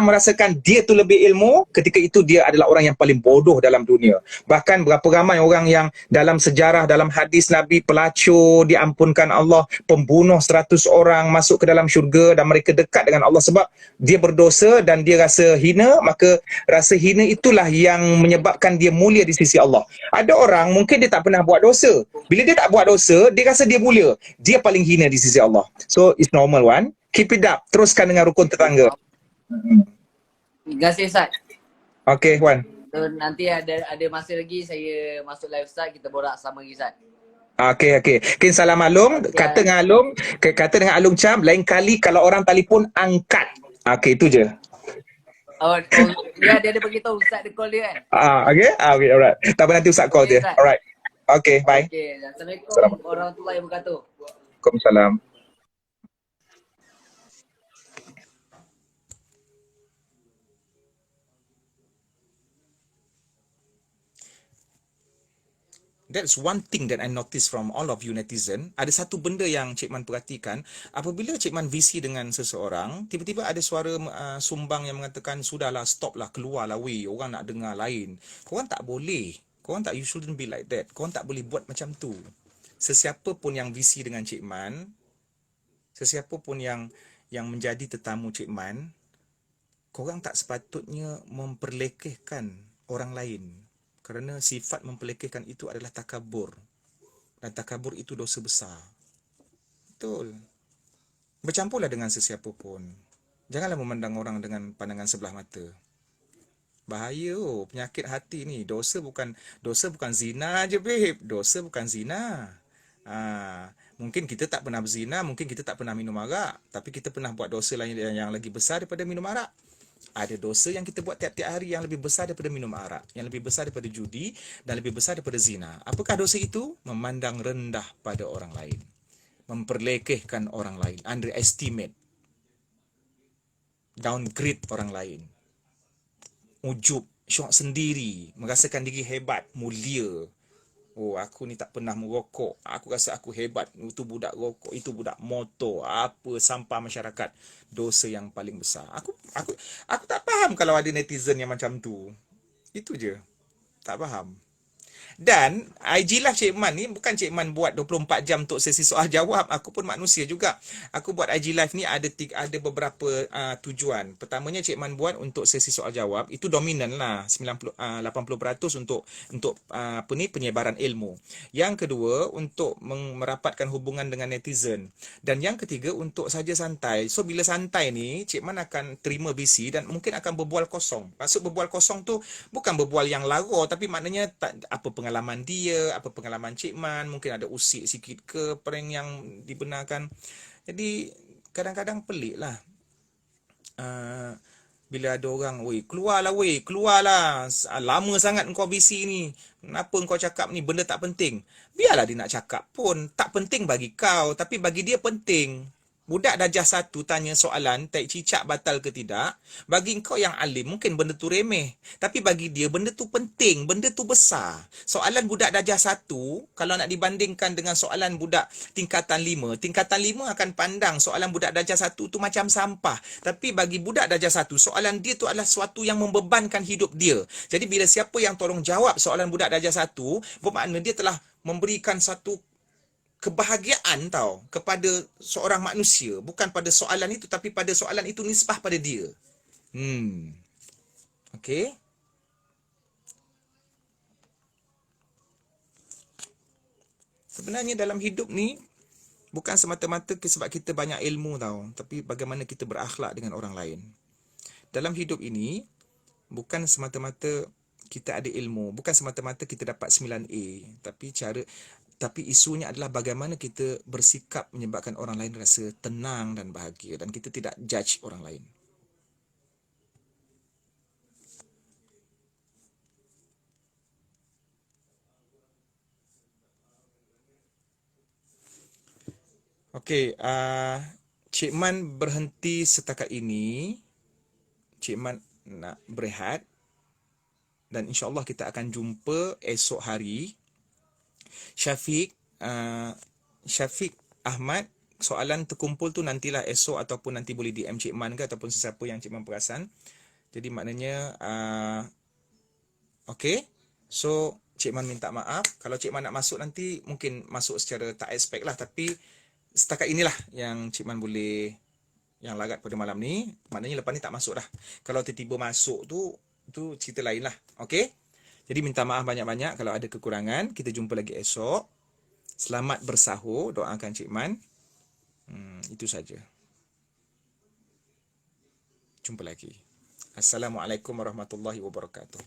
merasakan dia tu lebih ilmu, ketika itu dia adalah orang yang paling bodoh dalam dunia. Bahkan berapa ramai orang yang dalam sejarah, dalam hadis Nabi, pelacur diampunkan Allah, pembunuh 100 orang masuk ke dalam syurga dan mereka dekat dengan Allah sebab dia berdosa dan dia rasa hina, maka rasa hina itulah yang menyebabkan dia mulia di sisi Allah. Ada orang mungkin dia tak pernah buat dosa. Bila dia tak buat dosa, dia rasa dia mulia. Dia paling hina di sisi Allah. So it's normal Wan. Keep it up. Teruskan dengan rukun tetangga. Terima kasih Ustaz. Okay, Wan. So, nanti ada masa lagi saya masuk live Ustaz, kita borak sama lagi Ustaz. Okay. Kin salam Alung. Kata dengan Alung Cham, lain kali kalau orang telefon, angkat. Okay, itu je. Ya, dia ada beritahu Ustaz dia call dia kan. Okay, alright. Tak apa, nanti Ustaz call dia. Alright. Okay, bye. Okay, Assalamualaikum warahmatullahi wabarakatuh. Waalaikumsalam. That's one thing that I noticed from all of you netizen. Ada satu benda yang Cik Man perhatikan. Apabila Cik Man visi dengan seseorang, tiba-tiba ada suara sumbang yang mengatakan, sudahlah, stoplah, keluarlah, weh, orang nak dengar lain. Korang tak boleh. You shouldn't be like that. Korang tak boleh buat macam tu. Sesiapa pun yang visi dengan Cik Man, sesiapa pun yang menjadi tetamu Cik Man, korang tak sepatutnya memperlekehkan orang lain. Kerana sifat mempelekehkan itu adalah takabur. Dan takabur itu dosa besar. Betul. Bercampurlah dengan sesiapa pun. Janganlah memandang orang dengan pandangan sebelah mata. Bahaya penyakit hati ni. Dosa bukan zina je, babe. Dosa bukan zina. Mungkin kita tak pernah berzina, mungkin kita tak pernah minum arak, tapi kita pernah buat dosa lain yang lagi besar daripada minum arak. Ada dosa yang kita buat tiap-tiap hari yang lebih besar daripada minum arak, yang lebih besar daripada judi dan lebih besar daripada zina. Apakah dosa itu? Memandang rendah pada orang lain, memperlekehkan orang lain, underestimate, downgrade orang lain, ujub, syok sendiri, merasakan diri hebat, mulia. Oh, aku ni tak pernah merokok. Aku rasa aku hebat. Itu budak rokok, itu budak motor, apa sampah masyarakat. Dosa yang paling besar. Aku tak faham kalau ada netizen yang macam tu. Itu je. Tak faham. Dan IG Live Cik Man ni bukan Cik Man buat 24 jam untuk sesi soal jawab. Aku pun manusia juga. Aku buat IG Live ni ada beberapa tujuan. Pertamanya Cik Man buat untuk sesi soal jawab. Itu dominan lah. 80% untuk penyebaran ilmu. Yang kedua, untuk merapatkan hubungan dengan netizen. Dan yang ketiga, untuk saja santai. So, bila santai ni, Cik Man akan terima BC dan mungkin akan berbual kosong. Maksud berbual kosong tu bukan berbual yang lara, tapi maknanya apa pengalaman dia, apa pengalaman Cik Man, mungkin ada usik sikit ke prank yang dibenarkan. Jadi kadang-kadang pelik lah bila ada orang, keluarlah, lama sangat kau busy ni, kenapa kau cakap ni benda tak penting. Biarlah dia nak cakap pun, tak penting bagi kau, tapi bagi dia penting. Budak darjah 1 tanya soalan, tai cicak batal ke tidak, bagi kau yang alim mungkin benda tu remeh. Tapi bagi dia benda tu penting, benda tu besar. Soalan budak darjah 1, kalau nak dibandingkan dengan soalan budak tingkatan 5, tingkatan 5 akan pandang soalan budak darjah 1 tu macam sampah. Tapi bagi budak darjah 1, soalan dia tu adalah sesuatu yang membebankan hidup dia. Jadi bila siapa yang tolong jawab soalan budak darjah 1, bermakna dia telah memberikan satu kebahagiaan kepada seorang manusia, bukan pada soalan itu tapi pada soalan itu nisbah pada dia. Okey. Sebenarnya dalam hidup ni bukan semata-mata sebab kita banyak ilmu tapi bagaimana kita berakhlak dengan orang lain. Dalam hidup ini bukan semata-mata kita ada ilmu, bukan semata-mata kita dapat 9A, tapi isunya adalah bagaimana kita bersikap menyebabkan orang lain rasa tenang dan bahagia dan kita tidak judge orang lain. Okey, Cik Man berhenti setakat ini. Cik Man nak berehat dan insya-Allah kita akan jumpa esok hari. Syafiq Ahmad, soalan terkumpul tu nantilah esok ataupun nanti boleh DM Cik Man ke ataupun sesiapa yang Cik Man perasan. Jadi maknanya okey. So Cik Man minta maaf kalau Cik Man nak masuk nanti mungkin masuk secara tak expect lah, tapi setakat inilah yang Cik Man boleh yang larat pada malam ni. Maknanya lepas ni tak masuk dah. Kalau tiba-tiba masuk tu cerita lain lah. Okey. Jadi minta maaf banyak-banyak kalau ada kekurangan. Kita jumpa lagi esok. Selamat bersahur. Doakan Cik Man. Itu saja. Jumpa lagi. Assalamualaikum warahmatullahi wabarakatuh.